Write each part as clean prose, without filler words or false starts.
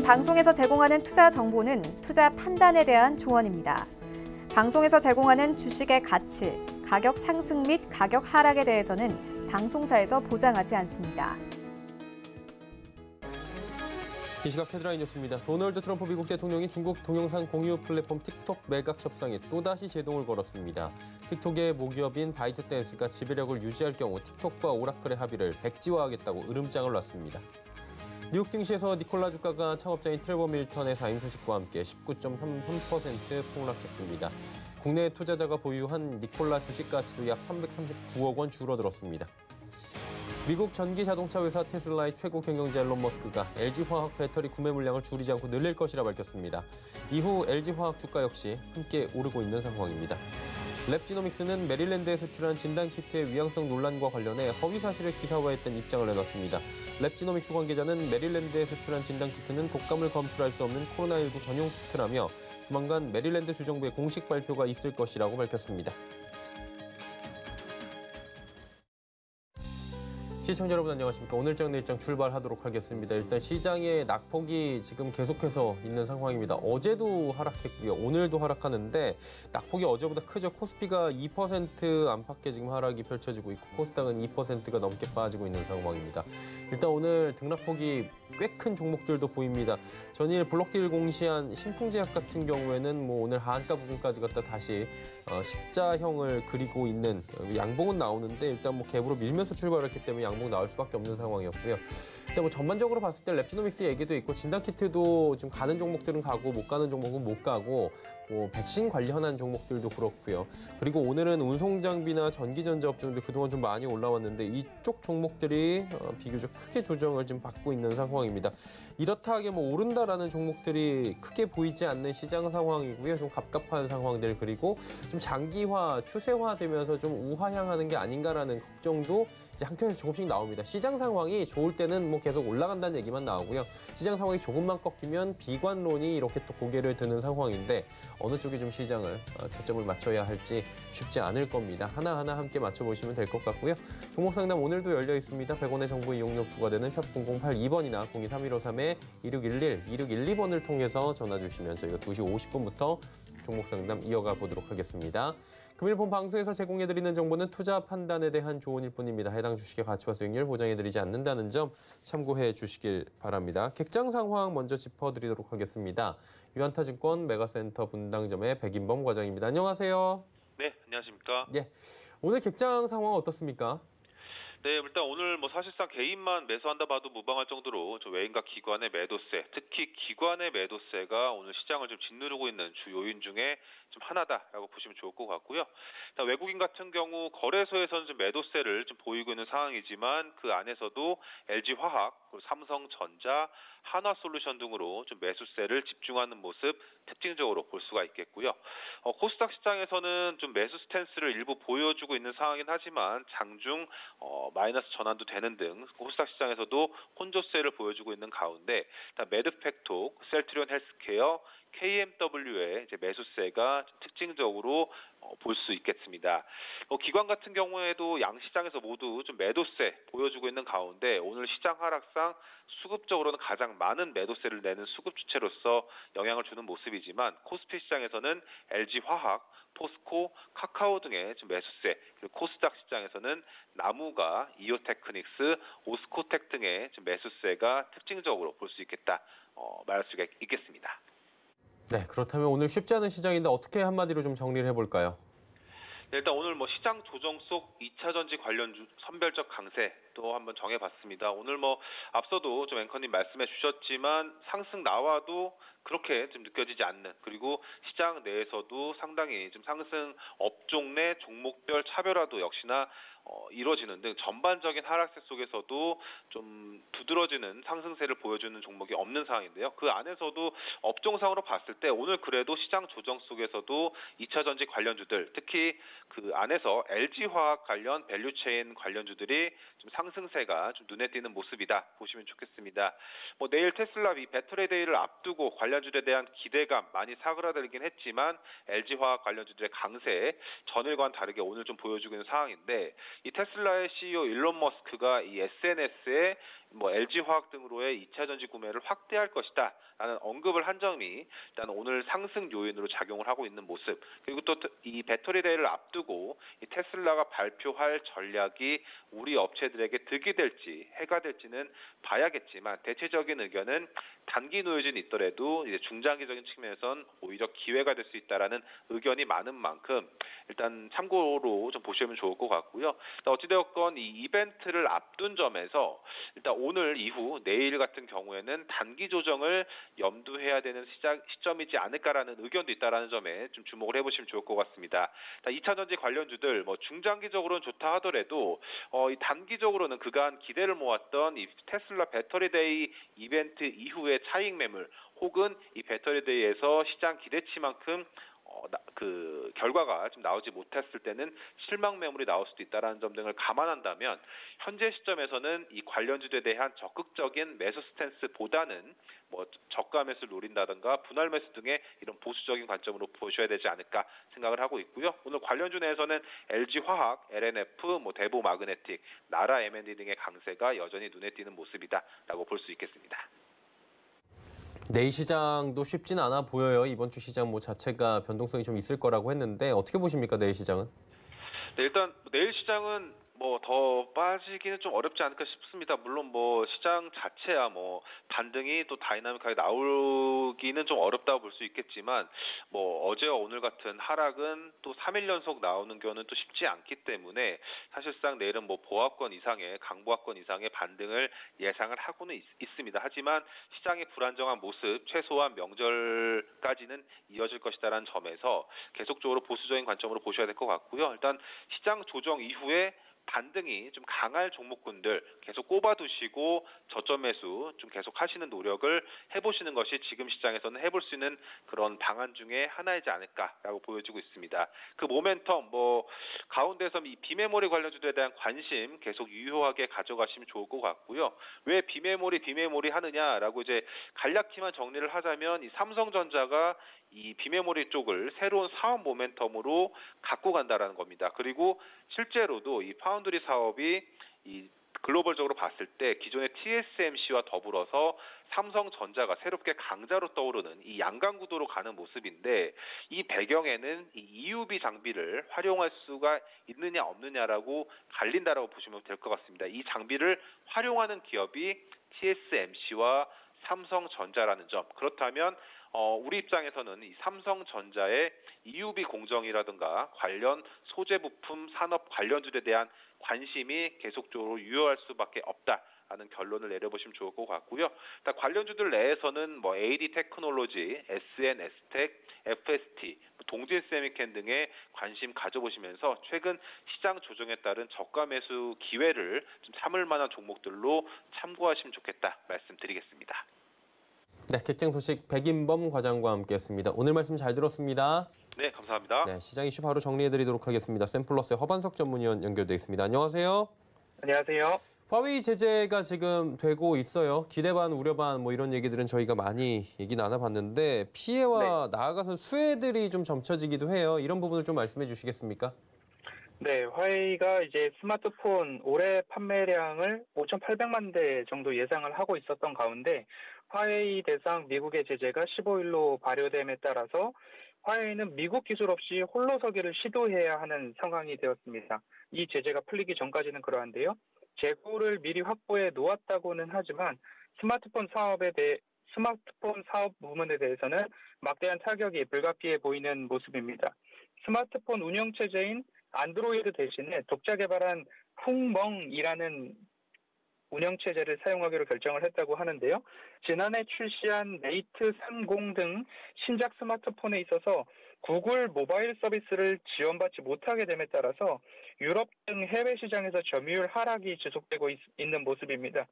방송에서 제공하는 투자 정보는 투자 판단에 대한 조언입니다. 방송에서 제공하는 주식의 가치, 가격 상승 및 가격 하락에 대해서는 방송사에서 보장하지 않습니다. 이 시각 헤드라인 뉴스입니다. 도널드 트럼프 미국 대통령이 중국 동영상 공유 플랫폼 틱톡 매각 협상에 또다시 제동을 걸었습니다. 틱톡의 모기업인 바이트댄스가 지배력을 유지할 경우 틱톡과 오라클의 합의를 백지화하겠다고 으름장을 놨습니다. 뉴욕 증시에서 니콜라 주가가 창업자인 트레버 밀턴의 사임 소식과 함께 19.33% 폭락했습니다. 국내 투자자가 보유한 니콜라 주식 가치도 약 339억 원 줄어들었습니다. 미국 전기 자동차 회사 테슬라의 최고 경영자 일론 머스크가 LG화학 배터리 구매 물량을 줄이지 않고 늘릴 것이라 밝혔습니다. 이후 LG화학 주가 역시 함께 오르고 있는 상황입니다. 랩지노믹스는 메릴랜드에 수출한 진단키트의 위양성 논란과 관련해 허위 사실을 기사화했던 입장을 내놨습니다. 랩지노믹스 관계자는 메릴랜드에 수출한 진단키트는 독감을 검출할 수 없는 코로나19 전용 키트라며 조만간 메릴랜드 주정부의 공식 발표가 있을 것이라고 밝혔습니다. 시청자 여러분 안녕하십니까. 오늘 정리 일정 출발하도록 하겠습니다. 일단 시장의 낙폭이 지금 계속해서 있는 상황입니다. 어제도 하락했고요. 오늘도 하락하는데 낙폭이 어제보다 크죠. 코스피가 2% 안팎의 지금 하락이 펼쳐지고 있고 코스닥은 2%가 넘게 빠지고 있는 상황입니다. 일단 오늘 등락폭이 꽤 큰 종목들도 보입니다. 전일 블록딜 공시한 신풍제약 같은 경우에는 오늘 하한가 부분까지 갖다 다시 십자형을 그리고 있는 양봉은 나오는데 일단 갭으로 밀면서 출발했기 때문에 양봉 나올 수밖에 없는 상황이었고요. 일단 전반적으로 봤을 때 랩지노믹스 얘기도 있고 진단키트도 지금 가는 종목들은 가고 못 가는 종목은 못 가고 백신 관련한 종목들도 그렇고요. 그리고 오늘은 운송장비나 전기전자 업종들 그동안 좀 많이 올라왔는데 이쪽 종목들이 비교적 크게 조정을 지금 받고 있는 상황입니다. 이렇다 하게 오른다라는 종목들이 크게 보이지 않는 시장 상황이고요. 좀 갑갑한 상황들 그리고 좀 장기화, 추세화되면서 좀 우하향하는 게 아닌가라는 걱정도 이제 한켠에서 조금씩 나옵니다. 시장 상황이 좋을 때는 계속 올라간다는 얘기만 나오고요. 시장 상황이 조금만 꺾이면 비관론이 이렇게 또 고개를 드는 상황인데 어느 쪽에 좀 시장을 초점을 맞춰야 할지 쉽지 않을 겁니다. 하나하나 함께 맞춰보시면 될 것 같고요. 종목 상담 오늘도 열려 있습니다. 100원의 정보 이용료 부과되는 샵 0082번이나 023153-2611, 2612번을 통해서 전화 주시면 저희가 2시 50분부터 종목 상담 이어가 보도록 하겠습니다. 금일 본 방송에서 제공해드리는 정보는 투자 판단에 대한 조언일 뿐입니다. 해당 주식의 가치와 수익률 보장해드리지 않는다는 점 참고해 주시길 바랍니다. 객장 상황 먼저 짚어드리도록 하겠습니다. 유한타증권 메가센터 분당점의 백인범 과장입니다. 안녕하세요. 네, 안녕하십니까. 예, 오늘 객장 상황 어떻습니까? 네, 일단 오늘 사실상 개인만 매수한다 봐도 무방할 정도로 외인과 기관의 매도세, 특히 기관의 매도세가 오늘 시장을 좀 짓누르고 있는 주 요인 중에 좀 하나다라고 보시면 좋을 것 같고요. 외국인 같은 경우 거래소에서는 좀 매도세를 좀 보이고 있는 상황이지만 그 안에서도 LG화학, 삼성전자, 한화솔루션 등으로 좀 매수세를 집중하는 모습 특징적으로 볼 수가 있겠고요. 코스닥 시장에서는 좀 매수 스탠스를 일부 보여주고 있는 상황이긴 하지만 장중 마이너스 전환도 되는 등 코스닥 시장에서도 혼조세를 보여주고 있는 가운데 매드팩톡, 셀트리온 헬스케어, KMW의 매수세가 특징적으로 볼 수 있겠습니다. 기관 같은 경우에도 양시장에서 모두 좀 매도세 보여주고 있는 가운데 오늘 시장 하락상 수급적으로는 가장 많은 매도세를 내는 수급 주체로서 영향을 주는 모습이지만 코스피 시장에서는 LG화학, 포스코, 카카오 등의 좀 매수세, 그리고 코스닥 시장에서는 나무가, 이오테크닉스, 오스코텍 등의 좀 매수세가 특징적으로 볼 수 있겠다 말할 수가 있겠습니다. 네, 그렇다면 오늘 쉽지 않은 시장인데 어떻게 한마디로 좀 정리를 해볼까요? 네, 일단 오늘 시장 조정 속 2차 전지 관련 선별적 강세 또 한번 정해봤습니다. 오늘 앞서도 좀 앵커님 말씀해 주셨지만 상승 나와도 그렇게 좀 느껴지지 않는, 그리고 시장 내에서도 상당히 좀 상승 업종 내 종목별 차별화도 역시나 이루어지는 등 전반적인 하락세 속에서도 좀 두드러지는 상승세를 보여주는 종목이 없는 상황인데요. 그 안에서도 업종상으로 봤을 때 오늘 그래도 시장 조정 속에서도 2차 전지 관련주들, 특히 그 안에서 LG화학 관련 밸류체인 관련주들이 좀 상승세가 좀 눈에 띄는 모습이다 보시면 좋겠습니다. 내일 테슬라 배터리데이를 앞두고 관련주들에 대한 기대감 많이 사그라들긴 했지만 LG화학 관련주들의 강세 전일과는 다르게 오늘 좀 보여주고 있는 상황인데 이 테슬라의 CEO 일론 머스크가 이 SNS에 뭐 LG화학 등으로의 2차 전지 구매를 확대할 것이다라는 언급을 한 점이 일단 오늘 상승 요인으로 작용을 하고 있는 모습. 그리고 또 이 배터리 데이를 앞두고 이 테슬라가 발표할 전략이 우리 업체들에게 득이 될지 해가 될지는 봐야겠지만 대체적인 의견은 단기 노여진 있더라도 이제 중장기적인 측면에선 오히려 기회가 될 수 있다라는 의견이 많은 만큼 일단 참고로 좀 보시면 좋을 것 같고요. 어찌되었건 이 이벤트를 앞둔 점에서 일단 오늘 이후 내일 같은 경우에는 단기 조정을 염두해야 되는 시점이지 않을까라는 의견도 있다라는 점에 좀 주목을 해보시면 좋을 것 같습니다. 2차 전지 관련주들 뭐 중장기적으로는 좋다 하더라도 이 단기적으로는 그간 기대를 모았던 이 테슬라 배터리 데이 이벤트 이후의 차익 매물 혹은 이 배터리 데이에서 시장 기대치만큼 그 결과가 좀 나오지 못했을 때는 실망 매물이 나올 수도 있다는 점 등을 감안한다면 현재 시점에서는 이 관련주에 대한 적극적인 매수 스탠스보다는 뭐 저가 매수를 노린다든가 분할 매수 등의 이런 보수적인 관점으로 보셔야 되지 않을까 생각을 하고 있고요. 오늘 관련주 내에서는 LG화학, LNF, 뭐 대보 마그네틱, 나라 M&D 등의 강세가 여전히 눈에 띄는 모습이다라고 볼 수 있겠습니다. 내일 시장도 쉽지는 않아 보여요. 이번 주 시장 뭐 자체가 변동성이 좀 있을 거라고 했는데 어떻게 보십니까, 내일 시장은? 네, 일단 내일 시장은 뭐 더 빠지기는 좀 어렵지 않을까 싶습니다. 물론 뭐 시장 자체야 뭐 반등이 또 다이나믹하게 나오기는 좀 어렵다고 볼 수 있겠지만 뭐 어제와 오늘 같은 하락은 또 3일 연속 나오는 경우는 또 쉽지 않기 때문에 사실상 내일은 뭐 보합권 이상의 강보합권 이상의 반등을 예상을 하고는 있습니다. 하지만 시장의 불안정한 모습 최소한 명절까지는 이어질 것이다라는 점에서 계속적으로 보수적인 관점으로 보셔야 될 것 같고요. 일단 시장 조정 이후에 반등이 좀 강할 종목군들 계속 꼽아두시고 저점 매수 좀 계속 하시는 노력을 해보시는 것이 지금 시장에서는 해볼 수 있는 그런 방안 중에 하나이지 않을까라고 보여지고 있습니다. 그 모멘텀 뭐 가운데서 이 비메모리 관련주들에 대한 관심 계속 유효하게 가져가시면 좋을 것 같고요. 왜 비메모리 하느냐라고 이제 간략히만 정리를 하자면 이 삼성전자가 이 비메모리 쪽을 새로운 사업 모멘텀으로 갖고 간다라는 겁니다. 그리고 실제로도 이 파운드리 사업이 이 글로벌적으로 봤을 때 기존의 TSMC와 더불어서 삼성전자가 새롭게 강자로 떠오르는 이 양강 구도로 가는 모습인데 이 배경에는 이 EUV 장비를 활용할 수가 있느냐 없느냐라고 갈린다라고 보시면 될 것 같습니다. 이 장비를 활용하는 기업이 TSMC와 삼성전자라는 점. 그렇다면 우리 입장에서는 이 삼성전자의 EUV 공정이라든가 관련 소재 부품 산업 관련주에 대한 관심이 계속적으로 유효할 수밖에 없다라는 결론을 내려보시면 좋을 것 같고요. 관련주들 내에서는 뭐 AD 테크놀로지, SN, STEC, FST, 동진 세미캔 등에 관심 가져보시면서 최근 시장 조정에 따른 저가 매수 기회를 좀 참을 만한 종목들로 참고하시면 좋겠다 말씀드리겠습니다. 네, 객장 소식 백인범 과장과 함께했습니다. 오늘 말씀 잘 들었습니다. 네, 감사합니다. 네, 시장 이슈 바로 정리해드리도록 하겠습니다. 샘플러스의 허반석 전문위원 연결돼 있습니다. 안녕하세요. 안녕하세요. 화웨이 제재가 지금 되고 있어요. 기대 반 우려 반 뭐 이런 얘기들은 저희가 많이 얘기 나눠봤는데 피해와 나아가서 수혜들이 좀 점쳐지기도 해요. 이런 부분을 좀 말씀해 주시겠습니까? 네, 화웨이가 이제 스마트폰 올해 판매량을 5,800만 대 정도 예상을 하고 있었던 가운데 화웨이 대상 미국의 제재가 15일로 발효됨에 따라서 화웨이는 미국 기술 없이 홀로 서기를 시도해야 하는 상황이 되었습니다. 이 제재가 풀리기 전까지는 그러한데요. 재고를 미리 확보해 놓았다고는 하지만 스마트폰 사업 부문에 대해서는 막대한 타격이 불가피해 보이는 모습입니다. 스마트폰 운영체제인 안드로이드 대신에 독자 개발한 쿵멍이라는 운영체제를 사용하기로 결정을 했다고 하는데요. 지난해 출시한 메이트 30 등 신작 스마트폰에 있어서 구글 모바일 서비스를 지원받지 못하게 됨에 따라서 유럽 등 해외 시장에서 점유율 하락이 지속되고 있는 모습입니다.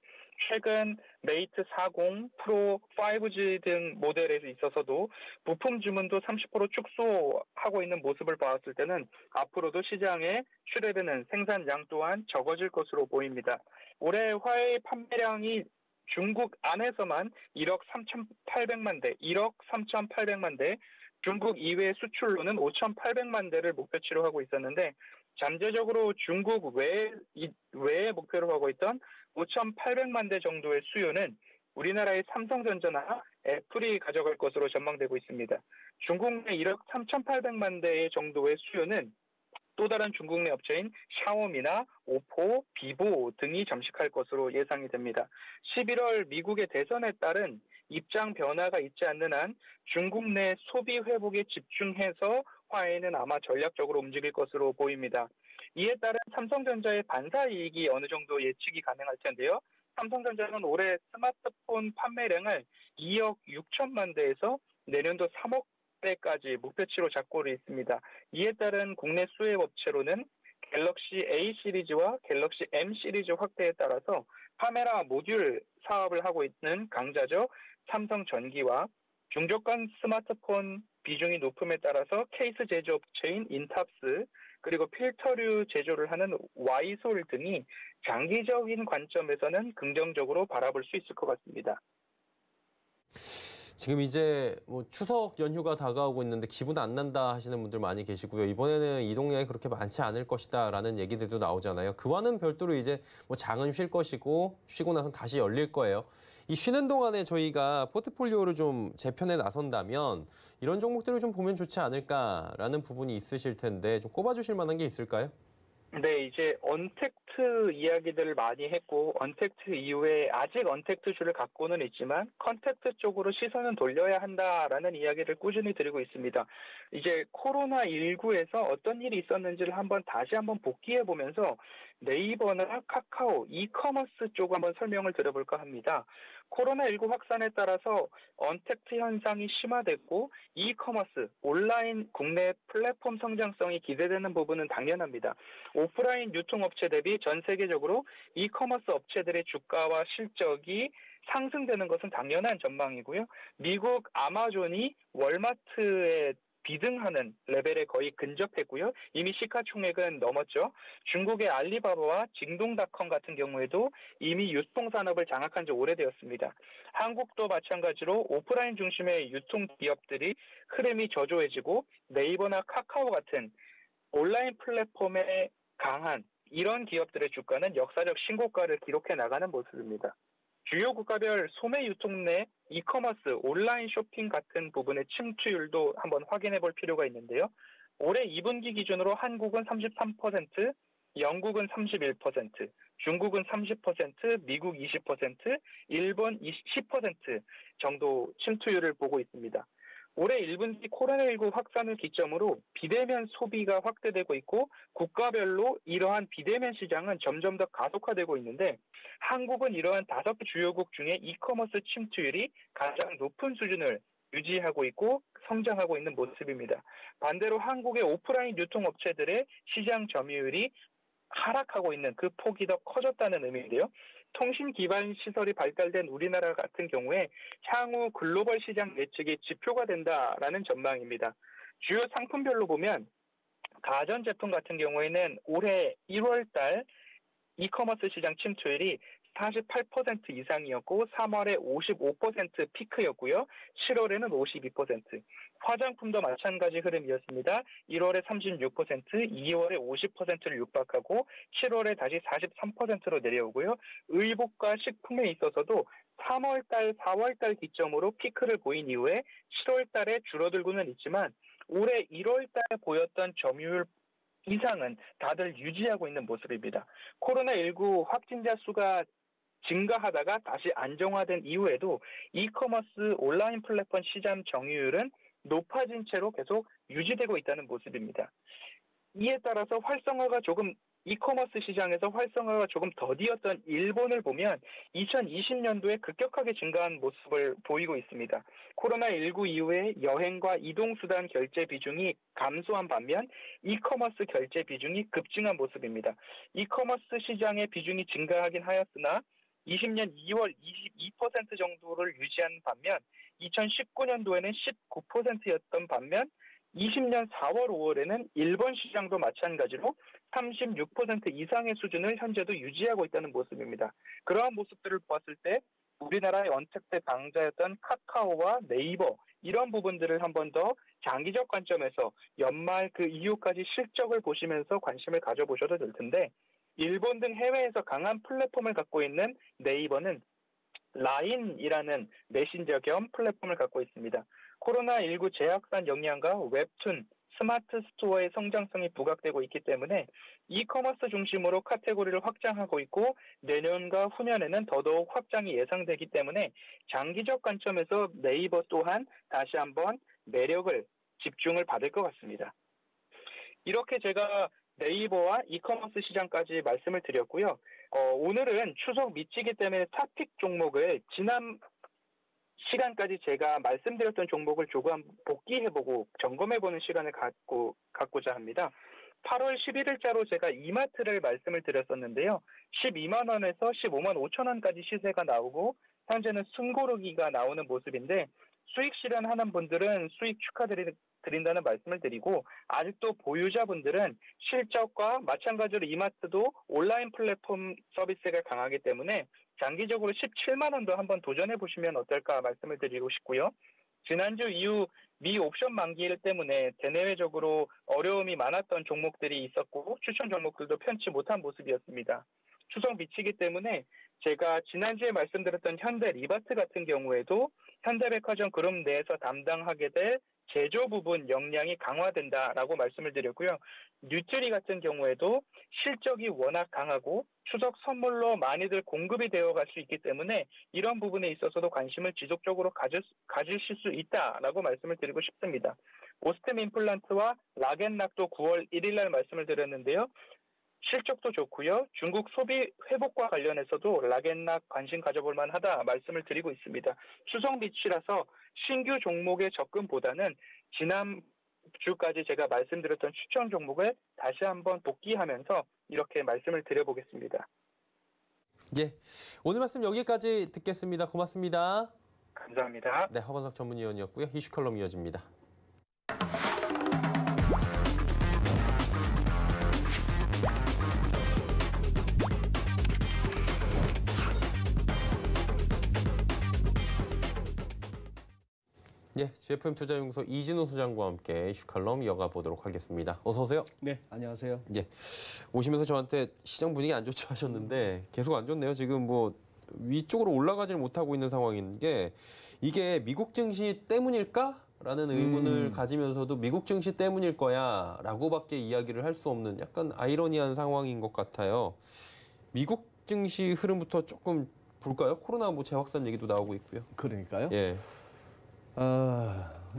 최근 메이트 40, 프로 5G 등 모델에 있어서도 부품 주문도 30% 축소하고 있는 모습을 봤을 때는 앞으로도 시장에 출하되는 생산량 또한 적어질 것으로 보입니다. 올해 화웨이 판매량이 중국 안에서만 1억 3,800만 대, 중국 이외 수출로는 5,800만 대를 목표치로 하고 있었는데 잠재적으로 중국 외에 목표로 하고 있던 5,800만 대 정도의 수요는 우리나라의 삼성전자나 애플이 가져갈 것으로 전망되고 있습니다. 중국 내 1억 3,800만 대 정도의 수요는 또 다른 중국 내 업체인 샤오미나 오포, 비보 등이 잠식할 것으로 예상이 됩니다. 11월 미국의 대선에 따른 입장 변화가 있지 않는 한 중국 내 소비 회복에 집중해서 화웨이는 아마 전략적으로 움직일 것으로 보입니다. 이에 따른 삼성전자의 반사 이익이 어느 정도 예측이 가능할 텐데요. 삼성전자는 올해 스마트폰 판매량을 2억 6천만 대에서 내년도 3억 대까지 목표치로 잡고 있습니다. 이에 따른 국내 수혜 업체로는 갤럭시 A 시리즈와 갤럭시 M 시리즈 확대에 따라서 카메라 모듈 사업을 하고 있는 강자죠. 삼성전기와 중저가 스마트폰 비중이 높음에 따라서 케이스 제조업체인 인탑스, 그리고 필터류 제조를 하는 와이솔 등이 장기적인 관점에서는 긍정적으로 바라볼 수 있을 것 같습니다. 지금 이제 뭐 추석 연휴가 다가오고 있는데 기분 안 난다 하시는 분들 많이 계시고요. 이번에는 이동량이 그렇게 많지 않을 것이다라는 얘기들도 나오잖아요. 그와는 별도로 이제 뭐 장은 쉴 것이고 쉬고 나서 다시 열릴 거예요. 이 쉬는 동안에 저희가 포트폴리오를 좀 재편에 나선다면 이런 종목들을 좀 보면 좋지 않을까라는 부분이 있으실 텐데 좀 꼽아주실 만한 게 있을까요? 네, 이제 언택트 이야기들을 많이 했고 언택트 이후에 아직 언택트주를 갖고는 있지만 컨택트 쪽으로 시선은 돌려야 한다라는 이야기를 꾸준히 드리고 있습니다. 이제 코로나19에서 어떤 일이 있었는지를 다시 한번 복기해 보면서 네이버나 카카오, 이커머스 쪽 한번 설명을 드려볼까 합니다. 코로나19 확산에 따라서 언택트 현상이 심화됐고 이커머스, 온라인 국내 플랫폼 성장성이 기대되는 부분은 당연합니다. 오프라인 유통업체 대비 전 세계적으로 이커머스 업체들의 주가와 실적이 상승되는 것은 당연한 전망이고요. 미국 아마존이 월마트에 비등하는 레벨에 거의 근접했고요. 이미 시가총액은 넘었죠. 중국의 알리바바와 징동닷컴 같은 경우에도 이미 유통산업을 장악한 지 오래되었습니다. 한국도 마찬가지로 오프라인 중심의 유통기업들이 흐름이 저조해지고 네이버나 카카오 같은 온라인 플랫폼에 강한 이런 기업들의 주가는 역사적 신고가를 기록해 나가는 모습입니다. 주요 국가별 소매 유통 내 이커머스, 온라인 쇼핑 같은 부분의 침투율도 한번 확인해 볼 필요가 있는데요. 올해 2분기 기준으로 한국은 33%, 영국은 31%, 중국은 30%, 미국 20%, 일본 10% 정도 침투율을 보고 있습니다. 올해 1분기 코로나19 확산을 기점으로 비대면 소비가 확대되고 있고 국가별로 이러한 비대면 시장은 점점 더 가속화되고 있는데 한국은 이러한 5개 주요국 중에 이커머스 침투율이 가장 높은 수준을 유지하고 있고 성장하고 있는 모습입니다. 반대로 한국의 오프라인 유통업체들의 시장 점유율이 하락하고 있는 그 폭이 더 커졌다는 의미인데요. 통신 기반 시설이 발달된 우리나라 같은 경우에 향후 글로벌 시장 예측이 지표가 된다라는 전망입니다. 주요 상품별로 보면 가전제품 같은 경우에는 올해 1월 달 이커머스 시장 침투율이 48% 이상이었고 3월에 55% 피크였고요. 7월에는 52%. 화장품도 마찬가지 흐름이었습니다. 1월에 36%, 2월에 50%를 육박하고 7월에 다시 43%로 내려오고요. 의복과 식품에 있어서도 3월달, 4월달 기점으로 피크를 보인 이후에 7월달에 줄어들고는 있지만 올해 1월달에 보였던 점유율 이상은 다들 유지하고 있는 모습입니다. 코로나19 확진자 수가 증가하다가 다시 안정화된 이후에도 이커머스 온라인 플랫폼 시장 점유율은 높아진 채로 계속 유지되고 있다는 모습입니다. 이에 따라서 이커머스 시장에서 활성화가 조금 더디었던 일본을 보면 2020년도에 급격하게 증가한 모습을 보이고 있습니다. 코로나19 이후에 여행과 이동수단 결제 비중이 감소한 반면 이커머스 결제 비중이 급증한 모습입니다. 이커머스 시장의 비중이 증가하긴 하였으나 20년 2월 22% 정도를 유지한 반면 2019년도에는 19%였던 반면 20년 4월, 5월에는 일본 시장도 마찬가지로 36% 이상의 수준을 현재도 유지하고 있다는 모습입니다. 그러한 모습들을 보았을 때 우리나라의 언택트 강자였던 카카오와 네이버 이런 부분들을 한 번 더 장기적 관점에서 연말 그 이후까지 실적을 보시면서 관심을 가져보셔도 될 텐데 일본 등 해외에서 강한 플랫폼을 갖고 있는 네이버는 라인이라는 메신저 겸 플랫폼을 갖고 있습니다. 코로나19 재확산 영향과 웹툰, 스마트 스토어의 성장성이 부각되고 있기 때문에 이커머스 중심으로 카테고리를 확장하고 있고 내년과 후년에는 더더욱 확장이 예상되기 때문에 장기적 관점에서 네이버 또한 다시 한번 매력을 집중을 받을 것 같습니다. 이렇게 제가 네이버와 이커머스 시장까지 말씀을 드렸고요. 오늘은 추석 밑이기 때문에 탑픽 종목을 지난 시간까지 제가 말씀드렸던 종목을 조금 복귀해보고 점검해보는 시간을 갖고자 합니다. 8월 11일자로 제가 이마트를 말씀을 드렸었는데요. 12만 원에서 15만 5천 원까지 시세가 나오고 현재는 숨고르기가 나오는 모습인데 수익 실현하는 분들은 수익 축하드린다는 말씀을 드리고 아직도 보유자분들은 실적과 마찬가지로 이마트도 온라인 플랫폼 서비스가 강하기 때문에 장기적으로 17만 원도 한번 도전해 보시면 어떨까 말씀을 드리고 싶고요. 지난주 이후 미 옵션 만기 때문에 대내외적으로 어려움이 많았던 종목들이 있었고 추천 종목들도 편치 못한 모습이었습니다. 추석 미치기 때문에 제가 지난주에 말씀드렸던 현대 리바트 같은 경우에도 현대백화점 그룹 내에서 담당하게 될 제조 부분 역량이 강화된다라고 말씀을 드렸고요. 뉴트리 같은 경우에도 실적이 워낙 강하고 추석 선물로 많이들 공급이 되어갈 수 있기 때문에 이런 부분에 있어서도 관심을 지속적으로 가지실 수 있다라고 말씀을 드리고 싶습니다. 오스템 임플란트와 락앤락도 9월 1일 날 말씀을 드렸는데요. 실적도 좋고요. 중국 소비 회복과 관련해서도 락앤락 관심 가져볼 만하다 말씀을 드리고 있습니다. 추석 밑이라서 신규 종목의 접근보다는 지난 주까지 제가 말씀드렸던 추천 종목을 다시 한번 복귀하면서 이렇게 말씀을 드려보겠습니다. 예, 오늘 말씀 여기까지 듣겠습니다. 고맙습니다. 감사합니다. 네, 허건석 전문위원이었고요. 이슈 컬럼 이어집니다. 예, GFM 투자연구소 이진우 소장과 함께 이슈 칼럼 이어가 보도록 하겠습니다. 어서 오세요. 네, 안녕하세요. 예, 오시면서 저한테 시장 분위기 안 좋죠 하셨는데 계속 안 좋네요. 지금 뭐 위쪽으로 올라가질 못하고 있는 상황인 게 이게 미국 증시 때문일까? 라는 의문을 가지면서도 미국 증시 때문일 거야 라고밖에 이야기를 할 수 없는 약간 아이러니한 상황인 것 같아요. 미국 증시 흐름부터 조금 볼까요? 코로나 뭐 재확산 얘기도 나오고 있고요. 그러니까요. 예.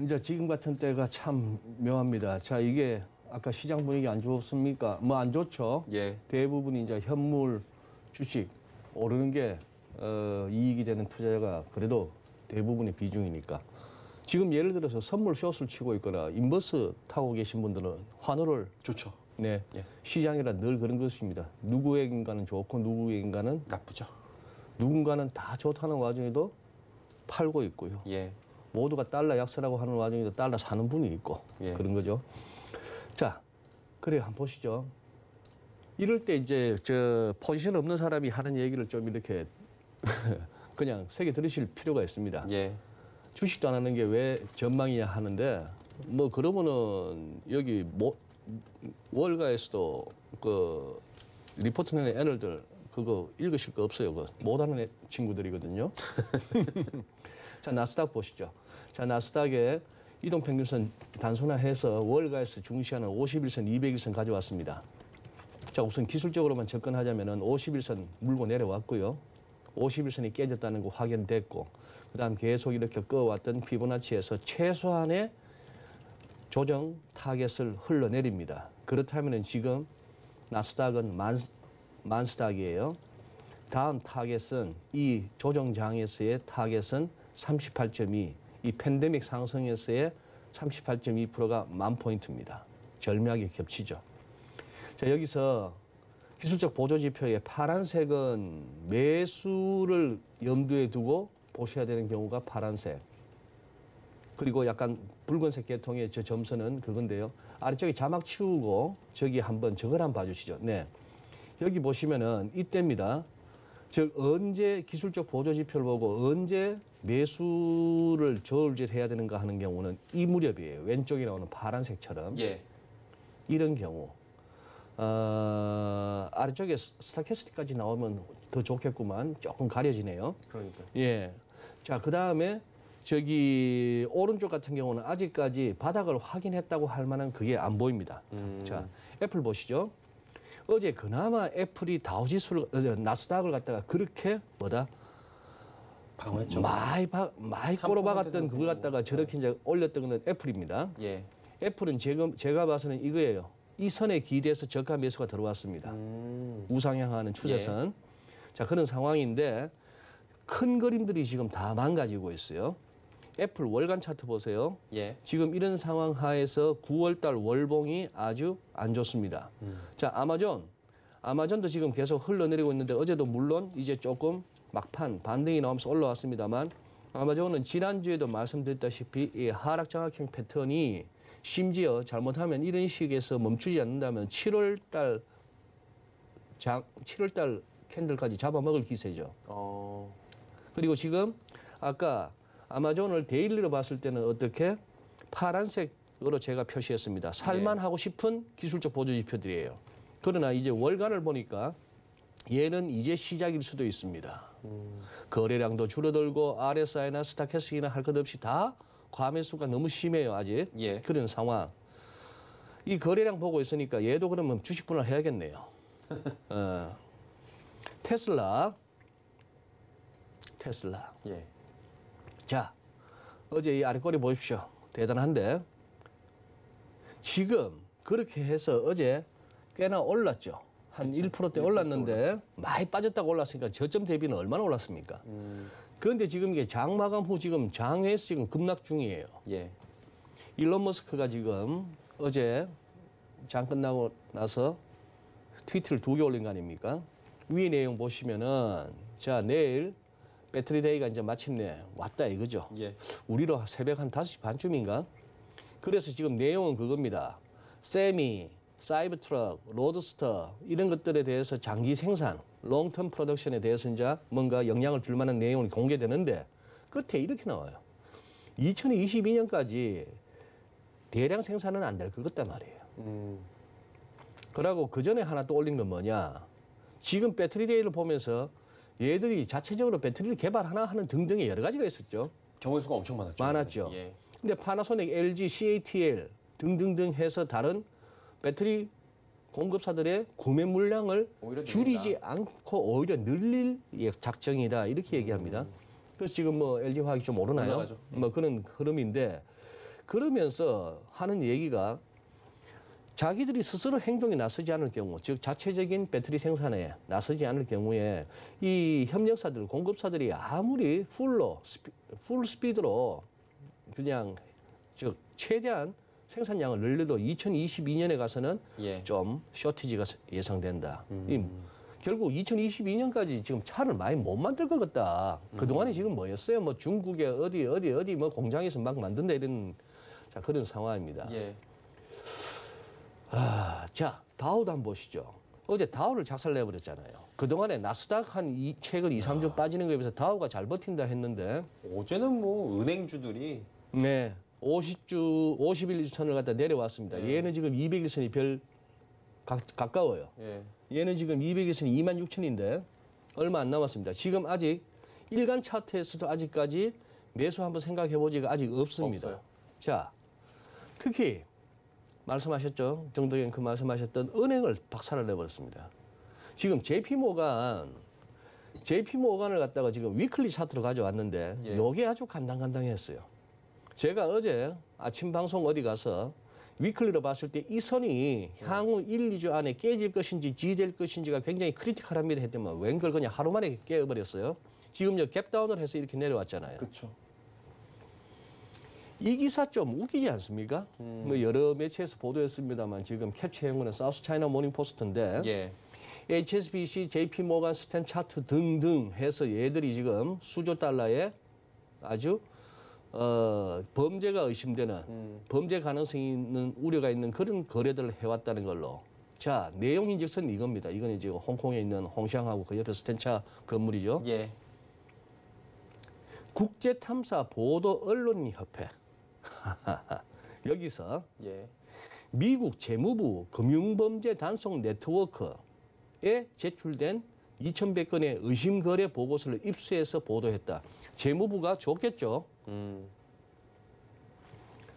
이제 지금 같은 때가 참 묘합니다. 자, 이게 아까 시장 분위기 안 좋습니까? 뭐 안 좋죠. 예. 대부분 이제 현물, 주식 오르는 게 이익이 되는 투자자가 그래도 대부분의 비중이니까. 지금 예를 들어서 선물 숏을 치고 있거나 인버스 타고 계신 분들은 환호를 좋죠. 네. 예. 시장이라 늘 그런 것입니다. 누구에겐가는 좋고 누구에겐가는 나쁘죠. 누군가는 다 좋다는 와중에도 팔고 있고요. 예. 모두가 달러 약세라고 하는 와중에도 달러 사는 분이 있고 예. 그런 거죠. 자, 그래 한번 보시죠. 이럴 때 이제 저 포지션 없는 사람이 하는 얘기를 좀 이렇게 그냥 새겨 들으실 필요가 있습니다. 예. 주식도 안 하는 게 왜 전망이냐 하는데 뭐 그러면은 여기 월가에서도 그 리포트 내는 애널들 그거 읽으실 거 없어요. 그거 못 하는 친구들이거든요. 자, 나스닥 보시죠. 자, 나스닥의 이동평균선 단순화해서 월가에서 중시하는 51선, 200일선 가져왔습니다. 자, 우선 기술적으로만 접근하자면은 51선 물고 내려왔고요. 51선이 깨졌다는 거 확인됐고, 그다음 계속 이렇게 꺼왔던 피보나치에서 최소한의 조정 타겟을 흘러내립니다. 그렇다면은 지금 나스닥은 만스닥이에요. 다음 타겟은 이 조정장에서의 타겟은 38.2, 이 팬데믹 상승에서의 38.2%가 만 포인트입니다. 절묘하게 겹치죠. 자, 여기서 기술적 보조지표의 파란색은 매수를 염두에 두고 보셔야 되는 경우가 파란색. 그리고 약간 붉은색 계통의 저 점선은 그건데요. 아래쪽에 자막 치우고 저기 한번 저걸 한번 봐주시죠. 네. 여기 보시면은 이때입니다. 즉 언제 기술적 보조 지표를 보고 언제 매수를 저울질해야 되는가 하는 경우는 이 무렵이에요. 왼쪽에 나오는 파란색처럼 예. 이런 경우 아래쪽에 스타캐스틱까지 나오면 더 좋겠구만. 조금 가려지네요. 그러니까. 예. 자, 그다음에 저기 오른쪽 같은 경우는 아직까지 바닥을 확인했다고 할 만한 그게 안 보입니다. 자, 애플 보시죠. 어제 그나마 애플이 다우지수를 나스닥을 갖다가 그렇게 방어했죠. 많이 3% 꼬로박았던 그걸 정도. 갖다가 저렇게 이제 올렸던 건 애플입니다. 예. 애플은 지금 제가 봐서는 이거예요. 이 선에 기대서 저가 매수가 들어왔습니다. 우상향하는 추세선. 자, 그런 상황인데 큰 그림들이 지금 다 망가지고 있어요. 애플 월간 차트 보세요. 예. 지금 이런 상황 하에서 9월달 월봉이 아주 안 좋습니다. 자, 아마존도 지금 계속 흘러내리고 있는데 어제도 물론 이제 조금 막판 반등이 나오면서 올라왔습니다만 아마존은 지난주에도 말씀드렸다시피 이 하락 장악형 패턴이 심지어 잘못하면 이런 식에서 멈추지 않는다면 7월달 캔들까지 잡아먹을 기세죠. 그리고 지금 아까 아마존을 데일리로 봤을 때는 어떻게 파란색으로 제가 표시했습니다. 살만하고 싶은 기술적 보조 지표들이에요. 그러나 이제 월간을 보니까 얘는 이제 시작일 수도 있습니다. 거래량도 줄어들고 RSI나 스타캐스틱이나 할 것 없이 다 과매수가 너무 심해요, 아직. 예. 그런 상황. 이 거래량 보고 있으니까 얘도 그러면 주식 분할 해야겠네요. 테슬라. 예. 자, 어제 이 아래꼬리 보십시오. 대단한데. 지금 그렇게 해서 어제 꽤나 올랐죠. 한 1%대 올랐는데 많이 빠졌다고 올랐으니까 저점 대비는 얼마나 올랐습니까? 그런데 지금 이게 장 마감 후 지금 장외에서 지금 급락 중이에요. 예. 일론 머스크가 지금 어제 장 끝나고 나서 트위터를 2개 올린 거 아닙니까? 위 내용 보시면은 자, 내일 배터리 데이가 이제 마침내 왔다 이거죠. 예. 우리로 새벽 한 5시 반쯤인가? 그래서 지금 내용은 그겁니다. 세미, 사이버트럭, 로드스터 이런 것들에 대해서 장기 생산, 롱텀 프로덕션에 대해서 이제 뭔가 영향을 줄 만한 내용이 공개되는데 끝에 이렇게 나와요. 2022년까지 대량 생산은 안 될 것 같단 말이에요. 그러고 그 전에 하나 또 올린 건 뭐냐? 지금 배터리 데이를 보면서 얘들이 자체적으로 배터리를 개발하나 하는 등등의 여러 가지가 있었죠. 경우 수가 엄청 많았죠. 많았죠. 예. 근데 파나소닉, LG, CATL 등등등 해서 다른 배터리 공급사들의 구매 물량을 오히려 줄이지 않고 오히려 늘릴 작정이다 이렇게 얘기합니다. 그래서 지금 뭐 LG화학이 좀 오르나요? 올라가죠. 뭐 그런 흐름인데 그러면서 하는 얘기가 자기들이 스스로 행동에 나서지 않을 경우, 즉 자체적인 배터리 생산에 나서지 않을 경우에 이 협력사들, 공급사들이 아무리 풀 스피드로 그냥 즉 최대한 생산량을 늘려도 2022년에 가서는 예. 좀 쇼티지가 예상된다. 결국 2022년까지 지금 차를 많이 못 만들 것 같다. 그동안에 지금 뭐였어요? 뭐 중국의 어디 뭐 공장에서 막 만든다 이런 자, 그런 상황입니다. 예. 자, 다우도 한번 보시죠. 어제 다우를 작살내버렸잖아요. 그동안에 나스닥 최근 2, 3주 빠지는 거에 비해서 다우가 잘 버틴다 했는데 어제는 뭐 은행주들이 네, 51일선을 갖다 내려왔습니다. 네. 얘는 지금 200일선이 별 가까워요. 예. 얘는 지금 200일선이 26,000인데 얼마 안 남았습니다. 지금 아직 일간 차트에서도 아직까지 매수 한번 생각해보지가 아직 없습니다. 없어요. 자, 특히 말씀하셨죠. 정덕현 그 말씀하셨던 은행을 박살을 내버렸습니다. 지금 JP모간을 갖다가 지금 위클리 차트로 가져왔는데 예. 요게 아주 간당간당했어요. 제가 어제 아침 방송 어디 가서 위클리로 봤을 때 이 선이 향후 1, 2주 안에 깨질 것인지 지될 것인지가 굉장히 크리티컬합니다 했더니 웬걸 그냥 하루 만에 깨어버렸어요. 지금요 갭다운을 해서 이렇게 내려왔잖아요. 그렇죠. 이 기사 좀 웃기지 않습니까? 뭐 여러 매체에서 보도했습니다만 지금 캡처한 사우스 차이나 모닝 포스트인데 예. HSBC, JP모간, 스탠 차트 등등 해서 얘들이 지금 수조 달러에 아주 범죄가 의심되는 범죄 가능성이 있는 우려가 있는 그런 거래들을 해왔다는 걸로 자, 내용인즉슨 이겁니다. 이거는 지금 홍콩에 있는 홍시앙하고 그 옆에 스탠차 건물이죠. 예. 국제탐사보도언론협회. 여기서 예. 미국 재무부 금융범죄 단속 네트워크에 제출된 2,100건의 의심거래 보고서를 입수해서 보도했다. 재무부가 줬겠죠.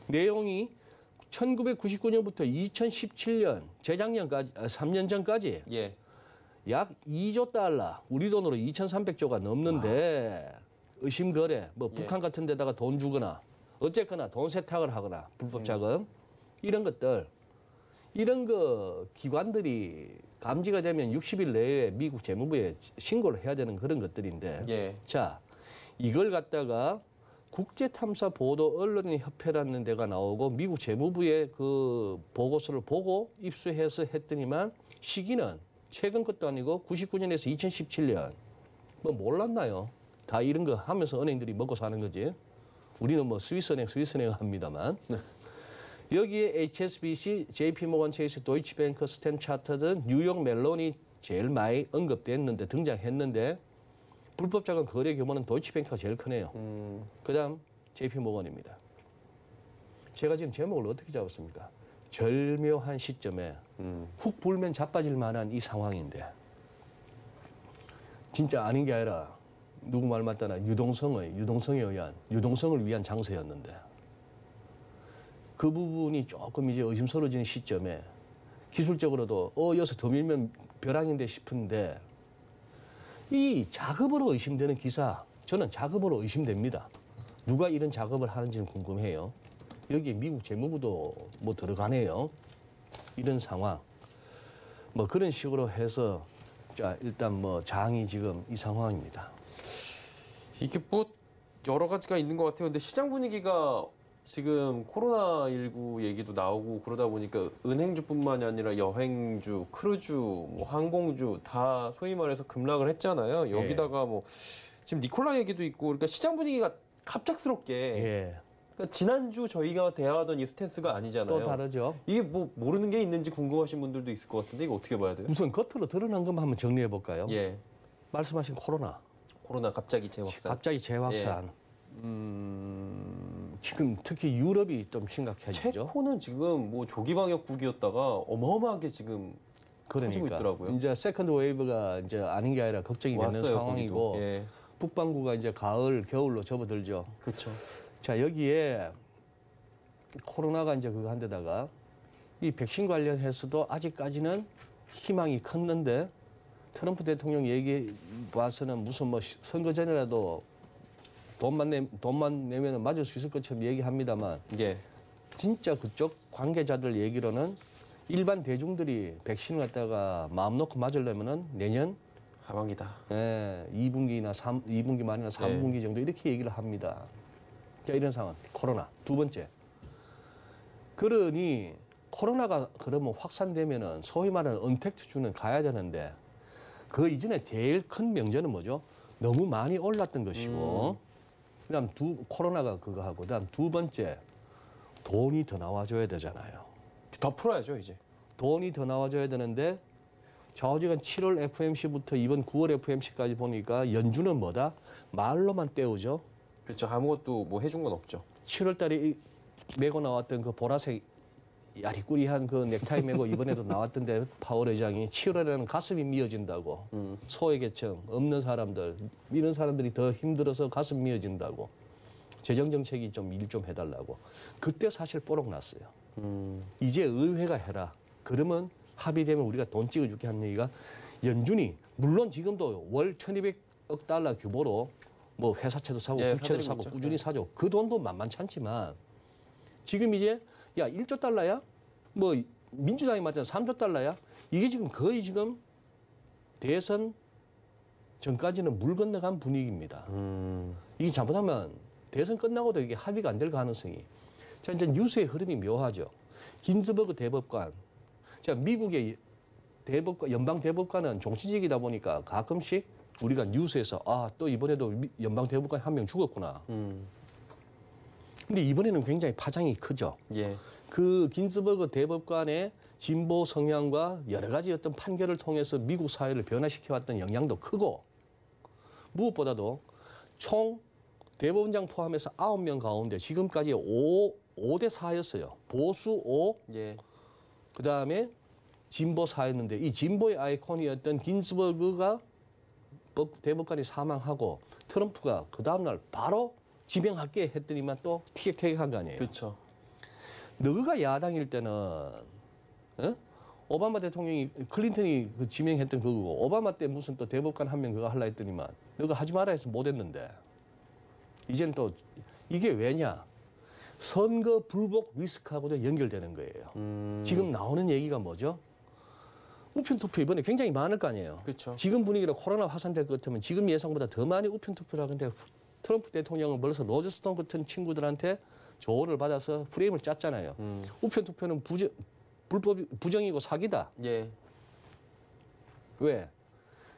내용이 1999년부터 2017년, 재작년까지, 3년 전까지 예. 약 2조 달러, 우리 돈으로 2,300조가 넘는데 의심거래, 뭐 북한 같은 데다가 돈 주거나 어쨌거나 돈 세탁을 하거나 불법 자금 이런 것들, 이런 거 기관들이 감지가 되면 60일 내에 미국 재무부에 신고를 해야 되는 그런 것들인데 예. 자, 이걸 갖다가 국제탐사보도언론협회라는 데가 나오고 미국 재무부의 그 보고서를 보고 입수해서 했더니만 시기는 최근 것도 아니고 99년에서 2017년. 뭐 몰랐나요? 다 이런 거 하면서 은행들이 먹고 사는 거지. 우리는 뭐 스위스은행 합니다만. 여기에 HSBC, JP모건 체이스, 도이치뱅크, 스탠 차터드, 뉴욕 멜론이 제일 많이 언급됐는데 등장했는데 불법 자금 거래 규모는 도이치뱅크가 제일 크네요. 그다음 JP모건입니다. 제가 지금 제목을 어떻게 잡았습니까? 절묘한 시점에 훅 불면 자빠질 만한 이 상황인데 진짜 아닌 게 아니라 누구 말 맞다나 유동성을 위한 장소였는데 그 부분이 조금 이제 의심스러워지는 시점에 기술적으로도 여기서 더 밀면 벼랑인데 싶은데 이 작업으로 의심되는 기사, 저는 작업으로 의심됩니다. 누가 이런 작업을 하는지는 궁금해요. 여기에 미국 재무부도 뭐 들어가네요. 이런 상황. 뭐 그런 식으로 해서 자, 일단 뭐 장이 지금 이 상황입니다. 이게 뭐 여러 가지가 있는 것 같아요. 근데 시장 분위기가 지금 코로나19 얘기도 나오고 그러다 보니까 은행주뿐만이 아니라 여행주, 크루즈, 뭐 항공주 다 소위 말해서 급락을 했잖아요. 여기다가 뭐 지금 니콜라 얘기도 있고 그러니까 시장 분위기가 갑작스럽게 그러니까 지난주 저희가 대화하던 이 스탠스가 아니잖아요. 또 다르죠. 이게 뭐 모르는 게 있는지 궁금하신 분들도 있을 것 같은데 이거 어떻게 봐야 돼요? 우선 겉으로 드러난 것만 한번 정리해 볼까요? 예. 말씀하신 코로나 갑자기 재확산. 갑자기 재확산. 지금 특히 유럽이 좀 심각해지죠. 체코는 지금 뭐 조기 방역국이었다가 어마어마하게 지금 커지고 있더라고요. 이제 세컨드 웨이브가 이제 아닌 게 아니라 걱정이 되는 상황이고 예. 북반구가 이제 가을, 겨울로 접어들죠. 그렇죠. 자, 여기에 코로나가 이제 그거 한 데다가 이 백신 관련해서도 아직까지는 희망이 컸는데 트럼프 대통령 얘기 봐서는 무슨 뭐 선거 전이라도 돈만 내면 맞을 수 있을 것처럼 얘기합니다만 예. 진짜 그쪽 관계자들 얘기로는 일반 대중들이 백신을 갖다가 마음 놓고 맞으려면은 내년 하반기다. 2분기 말이나 3분기 정도 이렇게 얘기를 합니다. 자, 이런 상황. 코로나. 두 번째. 그러니 코로나가 그러면 확산되면은 소위 말하는 언택트주는 가야 되는데 그 이전에 제일 큰 명제는 뭐죠? 너무 많이 올랐던 것이고 그다음 코로나가 그거 하고 그다음 두 번째 돈이 더 나와줘야 되잖아요. 더 풀어야죠 이제. 돈이 더 나와줘야 되는데 좌우지간 7월 FMC부터 이번 9월 FMC까지 보니까 연준은 뭐다? 말로만 때우죠. 그렇죠. 아무것도 뭐 해준 건 없죠. 7월 달에 메고 나왔던 그 보라색 야리꾸리한 그 넥타이 메고 이번에도 나왔던데 파월 의장이 7월에는 가슴이 미어진다고. 소외계층, 없는 사람들, 이런 사람들이 더 힘들어서 가슴 미어진다고. 재정정책이 좀 일 좀 해달라고. 그때 사실 뽀록 났어요. 이제 의회가 해라. 그러면 합의되면 우리가 돈 찍어줄게 하는 얘기가 연준이 물론 지금도 월 1,200억 달러 규모로 뭐 회사채도 사고 부채도 사고 있죠. 꾸준히 사죠. 그 돈도 만만찮지만 지금 이제 야 1조 달러야? 뭐 민주당이 말하자면 3조 달러야? 이게 지금 거의 지금 대선 전까지는 물 건너간 분위기입니다. 이게 잘못하면 대선 끝나고도 이게 합의가 안 될 가능성이. 자, 이제 뉴스의 흐름이 묘하죠. 긴즈버그 대법관. 자, 미국의 대법관, 연방 대법관은 정치직이다 보니까 가끔씩 우리가 뉴스에서 또 이번에도 연방 대법관 한 명 죽었구나. 근데 이번에는 굉장히 파장이 크죠. 예. 그 긴스버그 대법관의 진보 성향과 여러 가지 어떤 판결을 통해서 미국 사회를 변화시켜왔던 영향도 크고 무엇보다도 총 대법원장 포함해서 9명 가운데 지금까지 5대 4였어요. 보수 5, 예. 그다음에 진보 4였는데 이 진보의 아이콘이었던 긴즈버그가 대법관이 사망하고 트럼프가 그 다음날 바로 지명할게 했더니만 또 티격태격한 거 아니에요. 그렇죠. 너가 야당일 때는 오바마 대통령이 클린턴이 그 지명했던 그거고 오바마 때 무슨 또 대법관 한 명 그거 하려 했더니만 너가 하지 마라 해서 못했는데 이제는 또 이게 왜냐? 선거 불복 리스크하고도 연결되는 거예요. 지금 나오는 얘기가 뭐죠? 우편 투표 이번에 굉장히 많을 거 아니에요. 그렇죠. 지금 분위기로 코로나 확산될 것 같으면 지금 예상보다 더 많이 우편 투표를 하는데 트럼프 대통령은 벌써 로저 스톤 같은 친구들한테 조언을 받아서 프레임을 짰잖아요. 우편 투표는 부정이고 사기다. 예. 왜?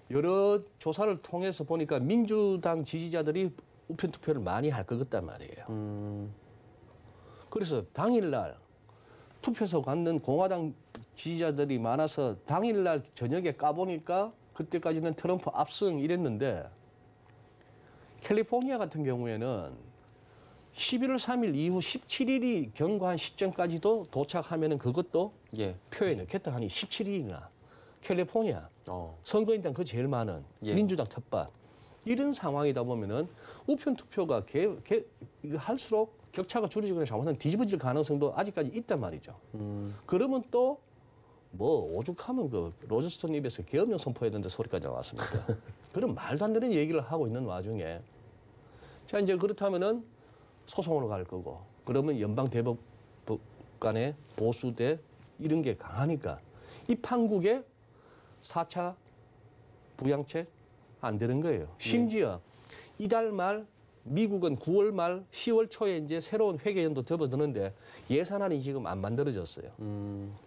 여러 조사를 통해서 보니까 민주당 지지자들이 우편 투표를 많이 할 것 같단 말이에요. 그래서 당일날 투표소 갔는 공화당 지지자들이 많아서 당일날 저녁에 까보니까 그때까지는 트럼프 압승 이랬는데 캘리포니아 같은 경우에는 11월 3일 이후 17일이 경과한 시점까지도 도착하면은 그것도 예. 표에 넣겠다 하니 17일이나 캘리포니아 선거인단 그 제일 많은 예. 민주당 텃밭 이런 상황이다 보면은 우편 투표가 할수록 격차가 줄어지거나 잘못하면 뒤집어질 가능성도 아직까지 있단 말이죠. 그러면 또 뭐 오죽하면 그 로저스톤 입에서 계엄령 선포해야 된다 소리까지 나왔습니다. 그런 말도 안 되는 얘기를 하고 있는 와중에 자 이제 그렇다면은 소송으로 갈 거고 그러면 연방 대법관의 보수대 이런 게 강하니까 이 판국에 4차 부양책 안 되는 거예요. 심지어 이달 말 미국은 9월 말 10월 초에 이제 새로운 회계연도 접어드는데 예산안이 지금 안 만들어졌어요.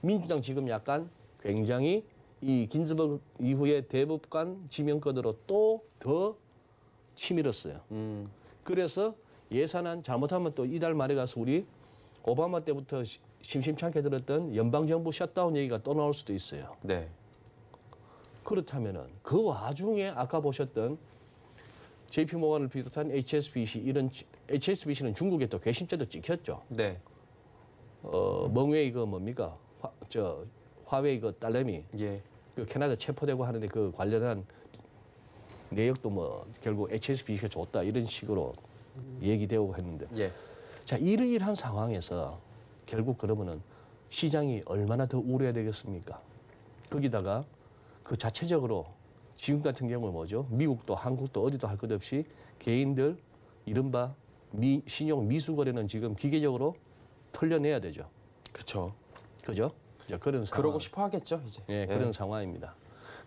민주당 지금 약간 굉장히 이 긴즈버그 이후에 대법관 지명권으로 또 더 치밀었어요. 그래서 예산안 잘못하면 또 이달 말에 가서 우리 오바마 때부터 심심찮게 들었던 연방정부 셧다운 얘기가 또 나올 수도 있어요. 네. 그렇다면은 그 와중에 아까 보셨던 JP 모건을 비롯한 HSBC 이런 HSBC는 중국에 또 괘씸죄도 찍혔죠. 네. 멍웨이 그 뭡니까? 화웨이 그 딸내미 예. 그 캐나다 체포되고 하는데 그 관련한 내역도 뭐 결국 HSBC가 줬다 이런 식으로 얘기되고 했는데 예. 자 이러이러한 상황에서 결국 그러면은 시장이 얼마나 더 우려해야 되겠습니까? 거기다가 그 자체적으로 지금 같은 경우는 뭐죠? 미국도 한국도 어디도 할 것 없이 개인들 이른바 신용 미수 거래는 지금 기계적으로 털려내야 되죠. 그렇죠. 그죠? 그런 상황. 그러고 싶어 하겠죠, 이제. 예, 그런 상황입니다.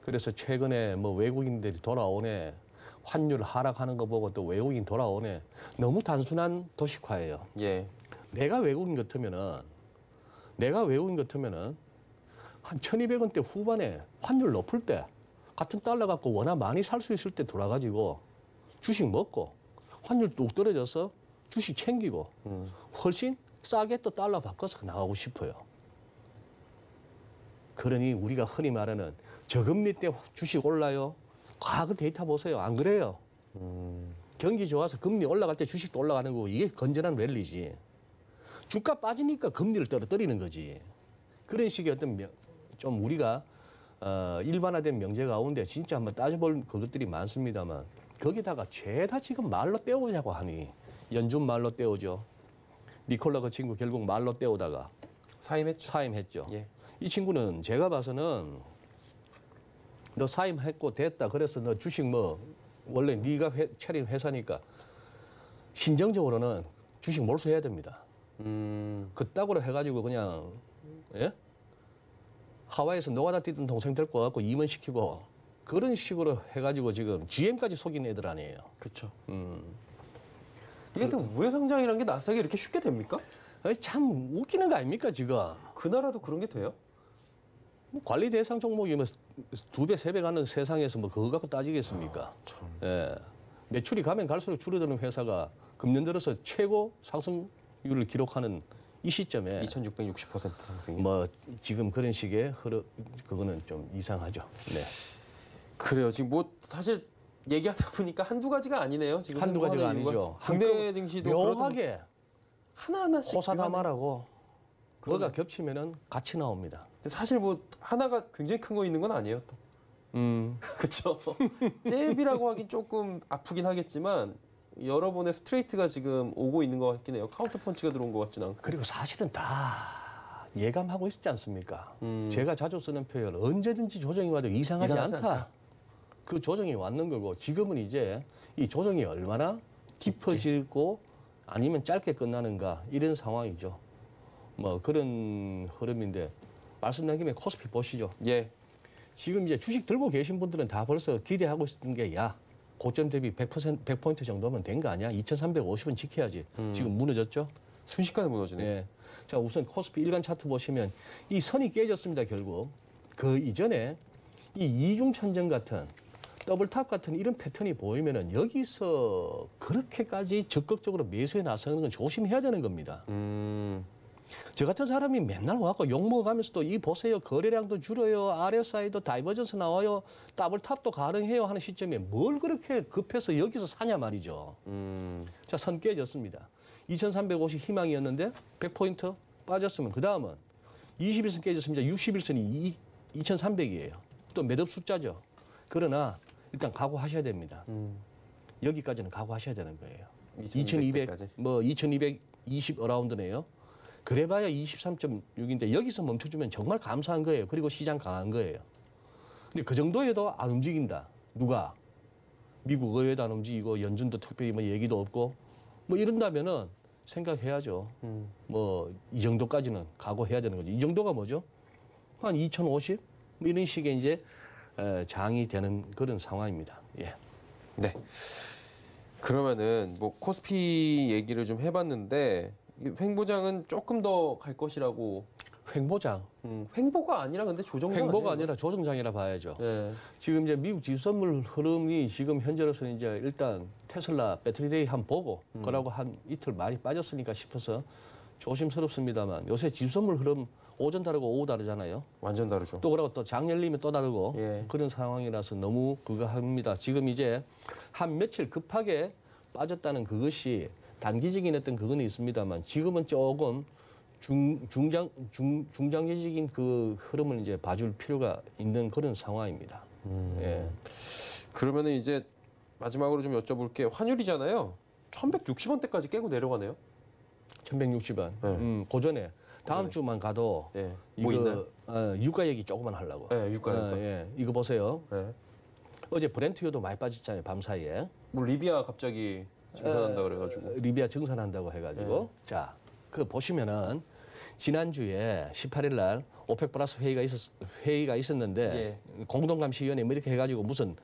그래서 최근에 뭐 외국인들이 돌아오네. 환율 하락하는 거 보고 또 외국인 돌아오네. 너무 단순한 도식화예요. 예. 내가 외국인 같으면은 한 1,200원대 후반에 환율 높을 때 같은 달러 갖고 워낙 많이 살 수 있을 때 돌아가지고 주식 먹고 환율 뚝 떨어져서 주식 챙기고 훨씬 싸게 또 달러 바꿔서 나가고 싶어요. 그러니 우리가 흔히 말하는 저금리 때 주식 올라요. 과거 데이터 보세요. 안 그래요. 경기 좋아서 금리 올라갈 때 주식도 올라가는 거고 이게 건전한 랠리지. 주가 빠지니까 금리를 떨어뜨리는 거지. 그런 식의 어떤 좀 우리가 일반화된 명제 가운데 진짜 한번 따져볼 그것들이 많습니다만 거기다가 죄다 지금 말로 때우자고 하니 연준 말로 때우죠. 니콜라 그 친구 결국 말로 때우다가 사임했죠. 예. 이 친구는 제가 봐서는 너 사임했고 됐다. 그래서 너 주식 뭐 원래 네가 차린 회사니까 심정적으로는 주식 몰수해야 됩니다. 그따구로 해가지고 그냥 예? 하와이에서 노가다 뛰던 동생 데리고 와갖고 임원시키고 그런 식으로 해가지고 지금 GM까지 속인 애들 아니에요. 그렇죠. 이게 또 우회성장이라는 게 낯설게 이렇게 쉽게 됩니까? 참 웃기는 거 아닙니까 지금? 그 나라도 그런 게 돼요? 뭐 관리 대상 종목이 뭐 2배, 3배 가는 세상에서 뭐 그거 갖고 따지겠습니까? 참. 예. 매출이 가면 갈수록 줄어드는 회사가 금년 들어서 최고 상승률을 기록하는 이 시점에 2,660% 상승이. 뭐 지금 그런 식의 그거는 좀 이상하죠. 네. 그래요. 지금 뭐 사실 얘기하다 보니까 한두 가지가 아니네요. 지금 한두 가지가 행보하는 이유가. 아니죠. 국내 증시도 묘하게 하나하나씩 호사다마라고 뭐가 겹치면은 같이 나옵니다. 사실 뭐 하나가 굉장히 큰 거 있는 건 아니에요. 또. 그렇죠. 잽이라고 하긴 조금 아프긴 하겠지만 여러 번의 스트레이트가 지금 오고 있는 것 같긴 해요. 카운터 펀치가 들어온 것 같지는 않고. 그리고 사실은 다 예감하고 있지 않습니까? 제가 자주 쓰는 표현 언제든지 조정이 와도 이상하지 않다. 그 조정이 왔는 거고 지금은 이제 이 조정이 얼마나 깊어지고 아니면 짧게 끝나는가 이런 상황이죠. 뭐 그런 흐름인데 말씀드린 김에 코스피 보시죠. 예. 지금 이제 주식 들고 계신 분들은 다 벌써 기대하고 있는 게 야 고점 대비 100% 정도면 된 거 아니야? 2,350은 지켜야지. 지금 무너졌죠? 순식간에 무너지네요. 네. 자, 우선 코스피 일간 차트 보시면 이 선이 깨졌습니다, 결국. 그 이전에 이 이중천정 같은 더블탑 같은 이런 패턴이 보이면은 여기서 그렇게까지 적극적으로 매수에 나서는 건 조심해야 되는 겁니다. 저 같은 사람이 맨날 와갖고 욕먹어가면서도 이 보세요. 거래량도 줄어요. RSI도 다이버전스 나와요. 더블탑도 가능해요 하는 시점에 뭘 그렇게 급해서 여기서 사냐 말이죠. 자, 선 깨졌습니다. 2,350 희망이었는데 100포인트 빠졌으면 그 다음은 21선 깨졌습니다. 61선이 2,300이에요. 또 매듭 숫자죠. 그러나 일단 각오하셔야 됩니다. 여기까지는 각오하셔야 되는 거예요. 2,200, 뭐 2,220 어라운드네요. 그래봐야 23.6인데 여기서 멈춰주면 정말 감사한 거예요. 그리고 시장 강한 거예요. 근데 그 정도에도 안 움직인다. 누가? 미국 의회도 안 움직이고 연준도 특별히 뭐 얘기도 없고 뭐 이런다면은 생각해야죠. 뭐 이 정도까지는 각오해야 되는 거죠. 이 정도가 뭐죠? 한 2,050? 뭐 이런 식의 이제 장이 되는 그런 상황입니다. 예. 네. 그러면은 뭐 코스피 얘기를 좀 해봤는데 횡보장은 조금 더 갈 것이라고. 횡보장. 횡보가 아니라 근데 조정장. 횡보가 아니라 조정장이라 봐야죠. 네. 지금 이제 미국 지수 선물 흐름이 지금 현재로서는 이제 일단 테슬라 배터리데이 한번 보고 그러고 한 이틀 많이 빠졌으니까 싶어서 조심스럽습니다만 요새 지수 선물 흐름 오전 다르고 오후 다르잖아요. 완전 다르죠. 또 그러고 또 장 열리면 또 다르고 예. 그런 상황이라서 너무 그거 합니다. 지금 이제 한 며칠 급하게 빠졌다는 그것이 단기적인 어떤 그건 있습니다만 지금은 조금 중장기적인 그 흐름을 이제 봐줄 필요가 있는 그런 상황입니다. 예. 그러면은 이제 마지막으로 좀 여쭤볼게요. 환율이잖아요. 1,160원대까지 깨고 내려가네요. 1,160원. 고전에 다음 주만 가도 예. 이거 뭐 있나요? 유가 얘기 조금만 하려고. 네, 유가. 예. 이거 보세요. 네. 어제 브렌트유도 많이 빠졌잖아요. 밤 사이에. 뭐 리비아 갑자기 증산한다 그래가지고. 리비아 증산한다고 해가지고. 자, 그 보시면은 지난주에 18일 날 오펙 플러스 회의가 있었는데 공동감시위원회 뭐 이렇게 해가지고 무슨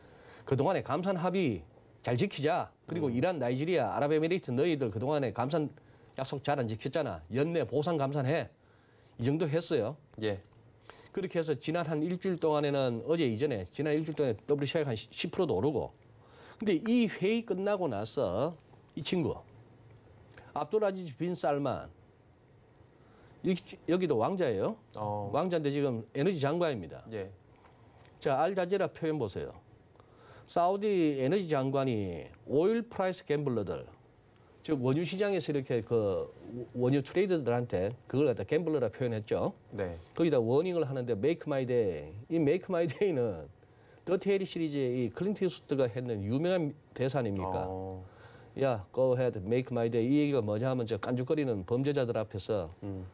그동안에 감산 합의 잘 지키자. 그리고 이란, 나이지리아, 아랍에미리트 너희들 그동안에 감산 약속 잘 안 지켰잖아. 연내 보상 감산해. 이 정도 했어요. 예. 그렇게 해서 지난 한 일주일 동안에는 어제 이전에 지난 일주일 동안에 WTI가 한 10%도 오르고. 근데 이 회의 끝나고 나서 이 친구 압둘아지즈 빈 살만 여기도 왕자예요. 왕자인데 지금 에너지 장관입니다. 예. 자, 알자지라 표현 보세요. 사우디 에너지 장관이 오일 프라이스 갬블러들, 즉 원유 시장에서 이렇게 그 원유 트레이더들한테 그걸 갖다 갬블러라 표현했죠. 네. 거기다 워닝을 하는데 메이크 마이 데이. 이 메이크 마이 데이는 더티 시리즈의 이 클린트 이스트가 했는 유명한 대사 아닙니까? 야, go ahead, make my day. 이 얘기가 뭐냐 하면 저 깐죽거리는 범죄자들 앞에서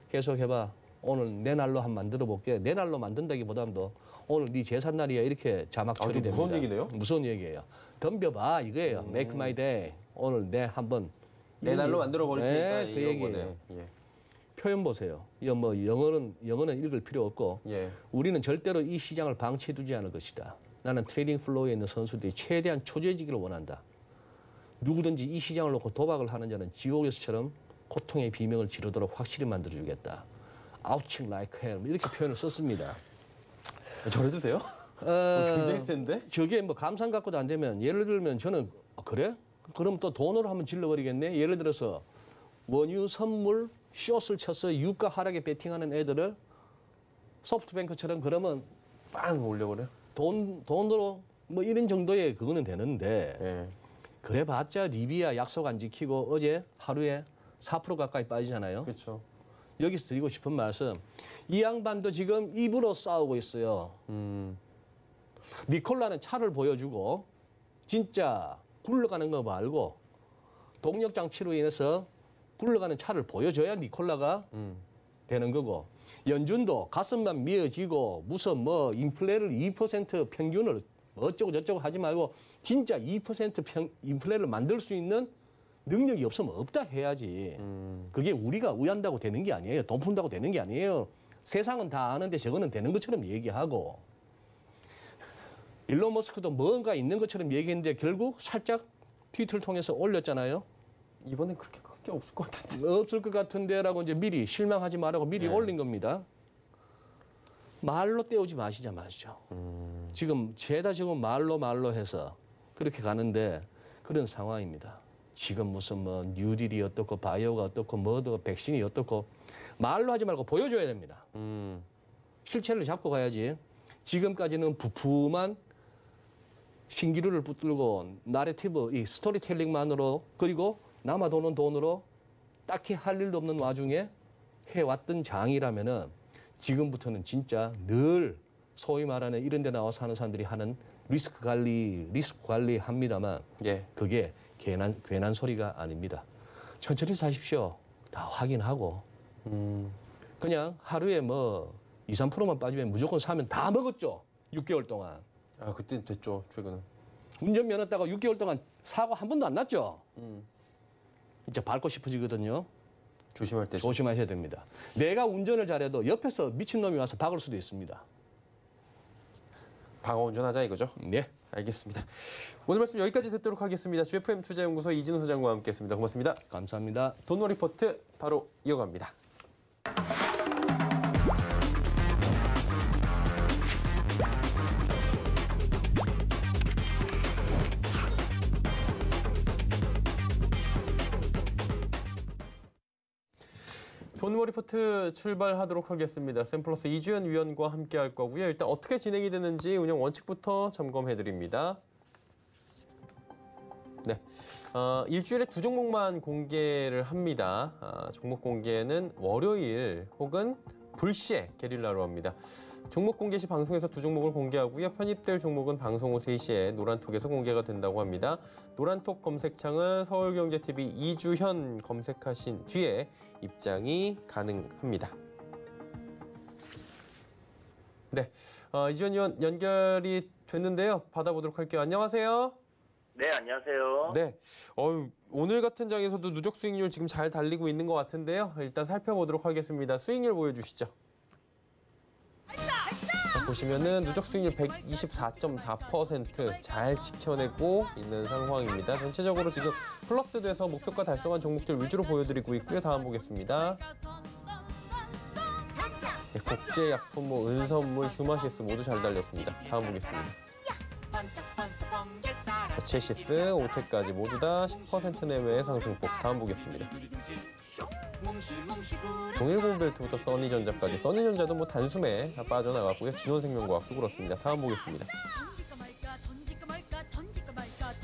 계속 해봐. 오늘 내 날로 한번 만들어 볼게. 내 날로 만든다기보다도 오늘 네 재산날이야. 이렇게 자막 처리됩니다. 무서운 얘기네요. 무서운 얘기예요. 덤벼봐 이거예요. make my day. 오늘 내 한번 내 날로 만들어 버릴 테니까 네, 그 이런 거네. 얘기예요. 예. 표현 보세요. 이거 뭐 영어는 읽을 필요 없고 예. 우리는 절대로 이 시장을 방치해두지 않을 것이다. 나는 트레이딩 플로어에 있는 선수들이 최대한 초조해지기를 원한다. 누구든지 이 시장을 놓고 도박을 하는 자는 지옥에서처럼 고통의 비명을 지르도록 확실히 만들어주겠다. Ouching like hell 이렇게 표현을 썼습니다. 저래도 돼요? 굉장히 센데? 저게 뭐 감상 갖고도 안 되면 예를 들면 저는 그래? 그럼 또 돈으로 한번 질러버리겠네. 예를 들어서 원유 선물 숏을 쳐서 유가 하락에 베팅하는 애들을 소프트뱅크처럼 그러면 빵 올려버려. 돈으로 뭐 이런 정도의 그거는 되는데 예. 그래봤자 리비아 약속 안 지키고 어제 하루에 4% 가까이 빠지잖아요. 그렇죠. 여기서 드리고 싶은 말씀, 이 양반도 지금 입으로 싸우고 있어요. 니콜라는 차를 보여주고 진짜 굴러가는 거 말고 동력 장치로 인해서 굴러가는 차를 보여줘야 니콜라가 되는 거고, 연준도 가슴만 미어지고 무슨 뭐 인플레를 2% 평균을 어쩌고 저쩌고 하지 말고 진짜 2% 인플레를 만들 수 있는 능력이 없으면 없다 해야지. 그게 우리가 우한다고 되는 게 아니에요. 돈 푼다고 되는 게 아니에요. 세상은 다 아는데 저거는 되는 것처럼 얘기하고, 일론 머스크도 뭔가 있는 것처럼 얘기했는데 결국 살짝 트위터를 통해서 올렸잖아요. 이번엔 그렇게 큰 게 없을 것 같은데. 없을 것 같은데라고 이제 미리 실망하지 말라고 미리 네. 올린 겁니다. 말로 때우지 마시자 마시죠. 지금 죄다 지금 말로 해서 그렇게 가는데 그런 상황입니다. 지금 무슨 뭐 뉴딜이 어떻고 바이오가 어떻고 뭐도 백신이 어떻고 말로 하지 말고 보여줘야 됩니다. 실체를 잡고 가야지. 지금까지는 부품한 신기루를 붙들고 나레티브, 이 스토리텔링만으로, 그리고 남아 도는 돈으로 딱히 할 일도 없는 와중에 해왔던 장이라면은 지금부터는 진짜 늘 소위 말하는 이런 데 나와서 하는 사람들이 하는 리스크 관리 합니다만 예. 그게 괜한 소리가 아닙니다. 천천히 사십시오. 다 확인하고 그냥 하루에 뭐 2, 3%만 빠지면 무조건 사면 다 먹었죠. 6개월 동안. 아, 그때 됐죠, 최근은. 운전면허 따고 6개월 동안 사고 한 번도 안 났죠. 진짜 밟고 싶어지거든요. 조심할 때. 조심하셔야 됩니다. 내가 운전을 잘해도 옆에서 미친놈이 와서 박을 수도 있습니다. 방어 운전하자 이거죠? 네. 알겠습니다. 오늘 말씀 여기까지 듣도록 하겠습니다. GFM 투자연구소 이진우 소장과 함께했습니다. 고맙습니다. 감사합니다. 돈노 리포트 바로 이어갑니다. 돈노 리포트 출발하도록 하겠습니다. 샘플러스 이주연 위원과 함께할 거고요. 일단 어떻게 진행이 되는지 운영 원칙부터 점검해드립니다. 네, 일주일에 2종목만 공개를 합니다. 종목 공개는 월요일 혹은 불시에 게릴라로 합니다. 종목 공개 시 방송에서 2종목을 공개하고요. 편입될 종목은 방송 후 3시에 노란톡에서 공개가 된다고 합니다. 노란톡 검색창은 서울경제TV 이주현 검색하신 뒤에 입장이 가능합니다. 네, 이주현 의원 연결이 됐는데요. 받아보도록 할게요. 안녕하세요. 네, 안녕하세요. 네, 오늘 같은 장에서도 누적 수익률 지금 잘 달리고 있는 것 같은데요. 일단 살펴보도록 하겠습니다. 수익률 보여주시죠. 자, 보시면은 누적 수익률 124.4% 잘 지켜내고 있는 상황입니다. 전체적으로 지금 플러스돼서 목표가 달성한 종목들 위주로 보여드리고 있고요. 다음 보겠습니다. 네, 국제약품, 은선물, 휴마시스 모두 잘 달렸습니다. 다음 보겠습니다. 체시스, 오텍까지 모두 다 10% 내외의 상승폭. 다음 보겠습니다. 동일공벨트부터 써니전자까지. 써니전자도 뭐 단숨에 빠져나갔고요. 진원생명과학도 그렇습니다. 다음 보겠습니다.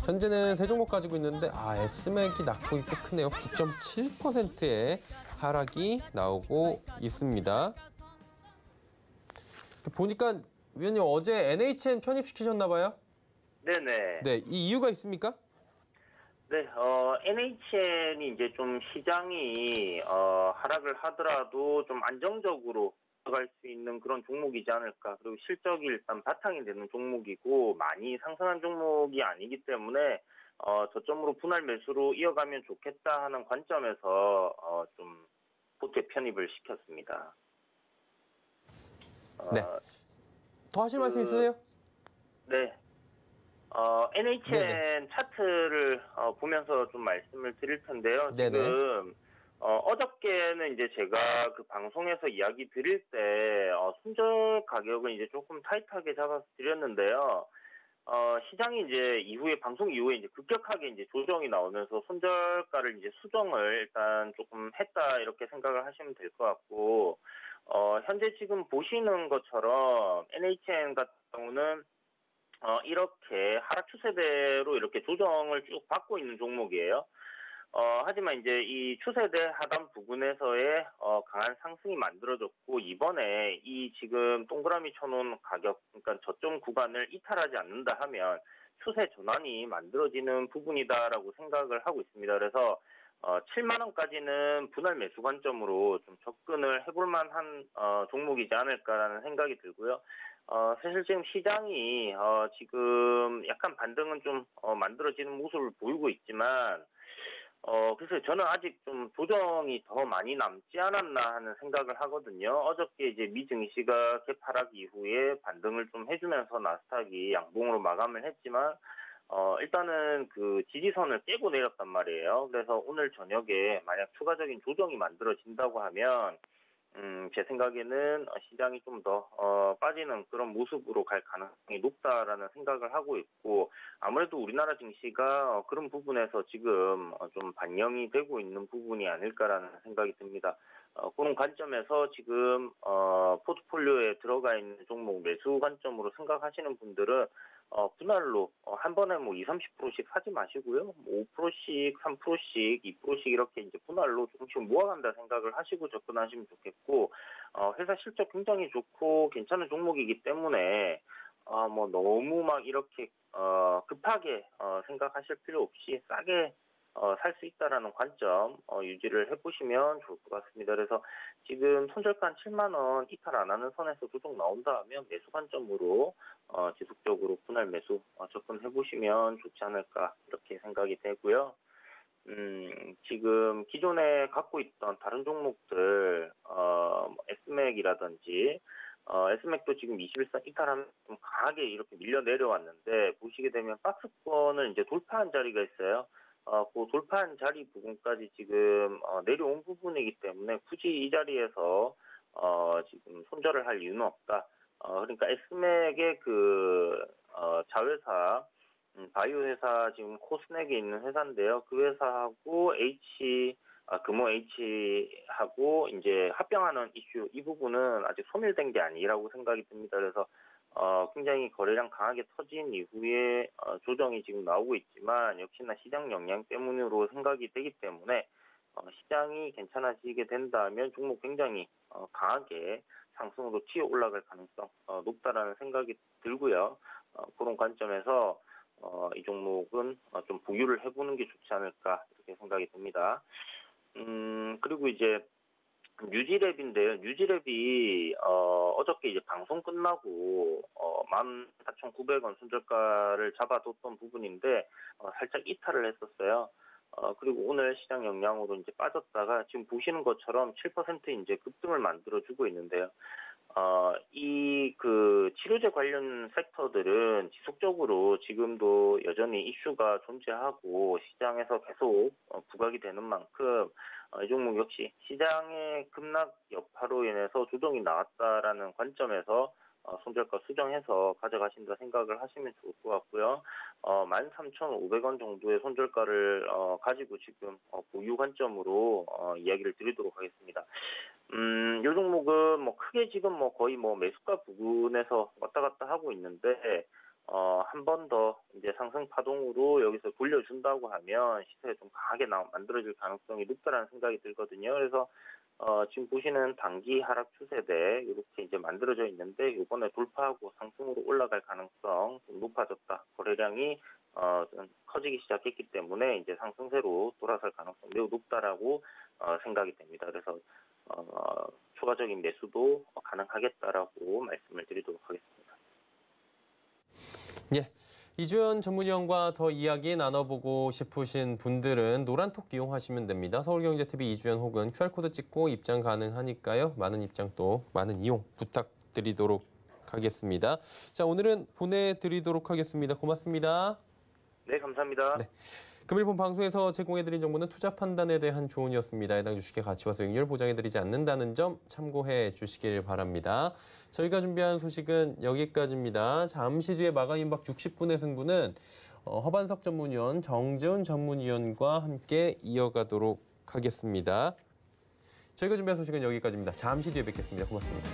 현재는 세 종목 가지고 있는데 S맥이 낙폭이 꽤 크네요. 9.7%의 하락이 나오고 있습니다. 보니까 위원님 어제 NHN 편입시키셨나 봐요? 네네. 네, 이 이유가 있습니까? 네, NHN이 이제 좀 시장이 하락을 하더라도 좀 안정적으로 갈 수 있는 그런 종목이지 않을까. 그리고 실적이 일단 바탕이 되는 종목이고 많이 상승한 종목이 아니기 때문에 저점으로 분할 매수로 이어가면 좋겠다 하는 관점에서 좀 보태 편입을 시켰습니다. 네. 더 하실 말씀 있으세요? 네. NHN 네네. 차트를 보면서 좀 말씀을 드릴 텐데요. 네네. 지금 어저께는 이제 제가 그 방송에서 이야기 드릴 때 순절 가격을 이제 조금 타이트하게 잡아서 드렸는데요. 시장이 이제 이후에 방송 이후에 이제 급격하게 이제 조정이 나오면서 손절가를 이제 수정을 일단 조금 했다 이렇게 생각을 하시면 될 것 같고, 현재 지금 보시는 것처럼 NHN 같은 경우는 이렇게 하락 추세대로 이렇게 조정을 쭉 받고 있는 종목이에요. 하지만 이제 이 추세대 하단 부근에서의 강한 상승이 만들어졌고, 이번에 이 지금 동그라미 쳐놓은 가격, 그러니까 저점 구간을 이탈하지 않는다 하면 추세 전환이 만들어지는 부분이다라고 생각을 하고 있습니다. 그래서 7만 원까지는 분할 매수 관점으로 좀 접근을 해볼 만한 종목이지 않을까라는 생각이 들고요. 사실 지금 시장이 지금 약간 반등은 좀 만들어지는 모습을 보이고 있지만, 그래서 저는 아직 좀 조정이 더 많이 남지 않았나 하는 생각을 하거든요. 어저께 이제 미 증시가 개파락 이후에 반등을 좀 해주면서 나스닥이 양봉으로 마감을 했지만, 일단은 그 지지선을 깨고 내렸단 말이에요. 그래서 오늘 저녁에 만약 추가적인 조정이 만들어진다고 하면, 제 생각에는 시장이 좀 더 빠지는 그런 모습으로 갈 가능성이 높다라는 생각을 하고 있고, 아무래도 우리나라 증시가 그런 부분에서 지금 좀 반영이 되고 있는 부분이 아닐까라는 생각이 듭니다. 그런 관점에서 지금 포트폴리오에 들어가 있는 종목 매수 관점으로 생각하시는 분들은 분할로 한 번에 뭐 20, 30%씩 사지 마시고요. 뭐 5%씩, 3%씩, 2%씩 이렇게 이제 분할로 조금씩 모아간다 생각을 하시고 접근하시면 좋겠고, 회사 실적 굉장히 좋고 괜찮은 종목이기 때문에 뭐 너무 막 이렇게 급하게 생각하실 필요 없이 싸게 살 수 있다라는 관점 유지를 해보시면 좋을 것 같습니다. 그래서 지금 손절가 한 7만 원 이탈 안 하는 선에서 조정 나온다 하면 매수 관점으로 지속적으로 분할 매수 접근해보시면 좋지 않을까 이렇게 생각이 되고요. 지금 기존에 갖고 있던 다른 종목들, S맥이라든지, S맥도 지금 21선 이탈하면 좀 강하게 이렇게 밀려 내려왔는데, 보시게 되면 박스권을 이제 돌파한 자리가 있어요. 그 돌파한 자리 부분까지 지금 내려온 부분이기 때문에 굳이 이 자리에서 지금 손절을 할 이유는 없다. 그러니까 S맥의 그 자회사, 바이오 회사 지금 코스넥에 있는 회사인데요. 그 회사하고 금호 H하고 이제 합병하는 이슈, 이 부분은 아직 소멸된 게 아니라고 생각이 듭니다. 그래서 굉장히 거래량 강하게 터진 이후에 조정이 지금 나오고 있지만, 역시나 시장 영향 때문으로 생각이 되기 때문에 시장이 괜찮아지게 된다면 종목 굉장히 강하게 상승으로 튀어 올라갈 가능성 높다라는 생각이 들고요. 그런 관점에서 이 종목은 좀 보유를 해보는 게 좋지 않을까 이렇게 생각이 듭니다. 그리고 이제 뉴지랩인데요. 뉴지랩이 어저께 이제 방송 끝나고 14,900원 손절가를 잡아뒀던 부분인데 살짝 이탈을 했었어요. 그리고 오늘 시장 영향으로 이제 빠졌다가 지금 보시는 것처럼 7% 이제 급등을 만들어주고 있는데요. 이 그 치료제 관련 섹터들은 지속적으로 지금도 여전히 이슈가 존재하고 시장에서 계속 부각이 되는 만큼 이 종목 역시 시장의 급락 여파로 인해서 조정이 나왔다라는 관점에서 손절가 수정해서 가져가신다 생각을 하시면 좋을 것 같고요. 13,500원 정도의 손절가를 가지고 지금 보유 관점으로 이야기를 드리도록 하겠습니다. 이 종목은 뭐 크게 지금 뭐 거의 뭐 매수가 부근에서 왔다 갔다 하고 있는데, 한 번 더 이제 상승 파동으로 여기서 돌려준다고 하면 시세가 좀 강하게 만들어질 가능성이 높다라는 생각이 들거든요. 그래서 지금 보시는 단기 하락 추세대 이렇게 이제 만들어져 있는데, 이번에 돌파하고 상승으로 올라갈 가능성 좀 높아졌다. 거래량이 좀 커지기 시작했기 때문에 이제 상승세로 돌아설 가능성 매우 높다라고 생각이 됩니다. 그래서 추가적인 매수도 가능하겠다라고 말씀을 드리도록 하겠습니다. 예, 이주연 전문위원과 더 이야기 나눠보고 싶으신 분들은 노란톡 이용하시면 됩니다. 서울경제TV 이주연 혹은 QR코드 찍고 입장 가능하니까요. 많은 입장 또 많은 이용 부탁드리도록 하겠습니다. 자, 오늘은 보내드리도록 하겠습니다. 고맙습니다. 네, 감사합니다. 네. 금일본 방송에서 제공해드린 정보는 투자 판단에 대한 조언이었습니다. 해당 주식의 가치와 수익률 보장해드리지 않는다는 점 참고해 주시길 바랍니다. 저희가 준비한 소식은 여기까지입니다. 잠시 뒤에 마감 임박 60분의 승부는 허반석 전문위원, 정재훈 전문위원과 함께 이어가도록 하겠습니다. 저희가 준비한 소식은 여기까지입니다. 잠시 뒤에 뵙겠습니다. 고맙습니다.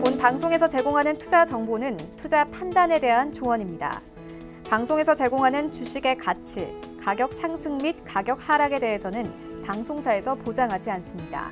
본 방송에서 제공하는 투자 정보는 투자 판단에 대한 조언입니다. 방송에서 제공하는 주식의 가치, 가격 상승 및 가격 하락에 대해서는 방송사에서 보장하지 않습니다.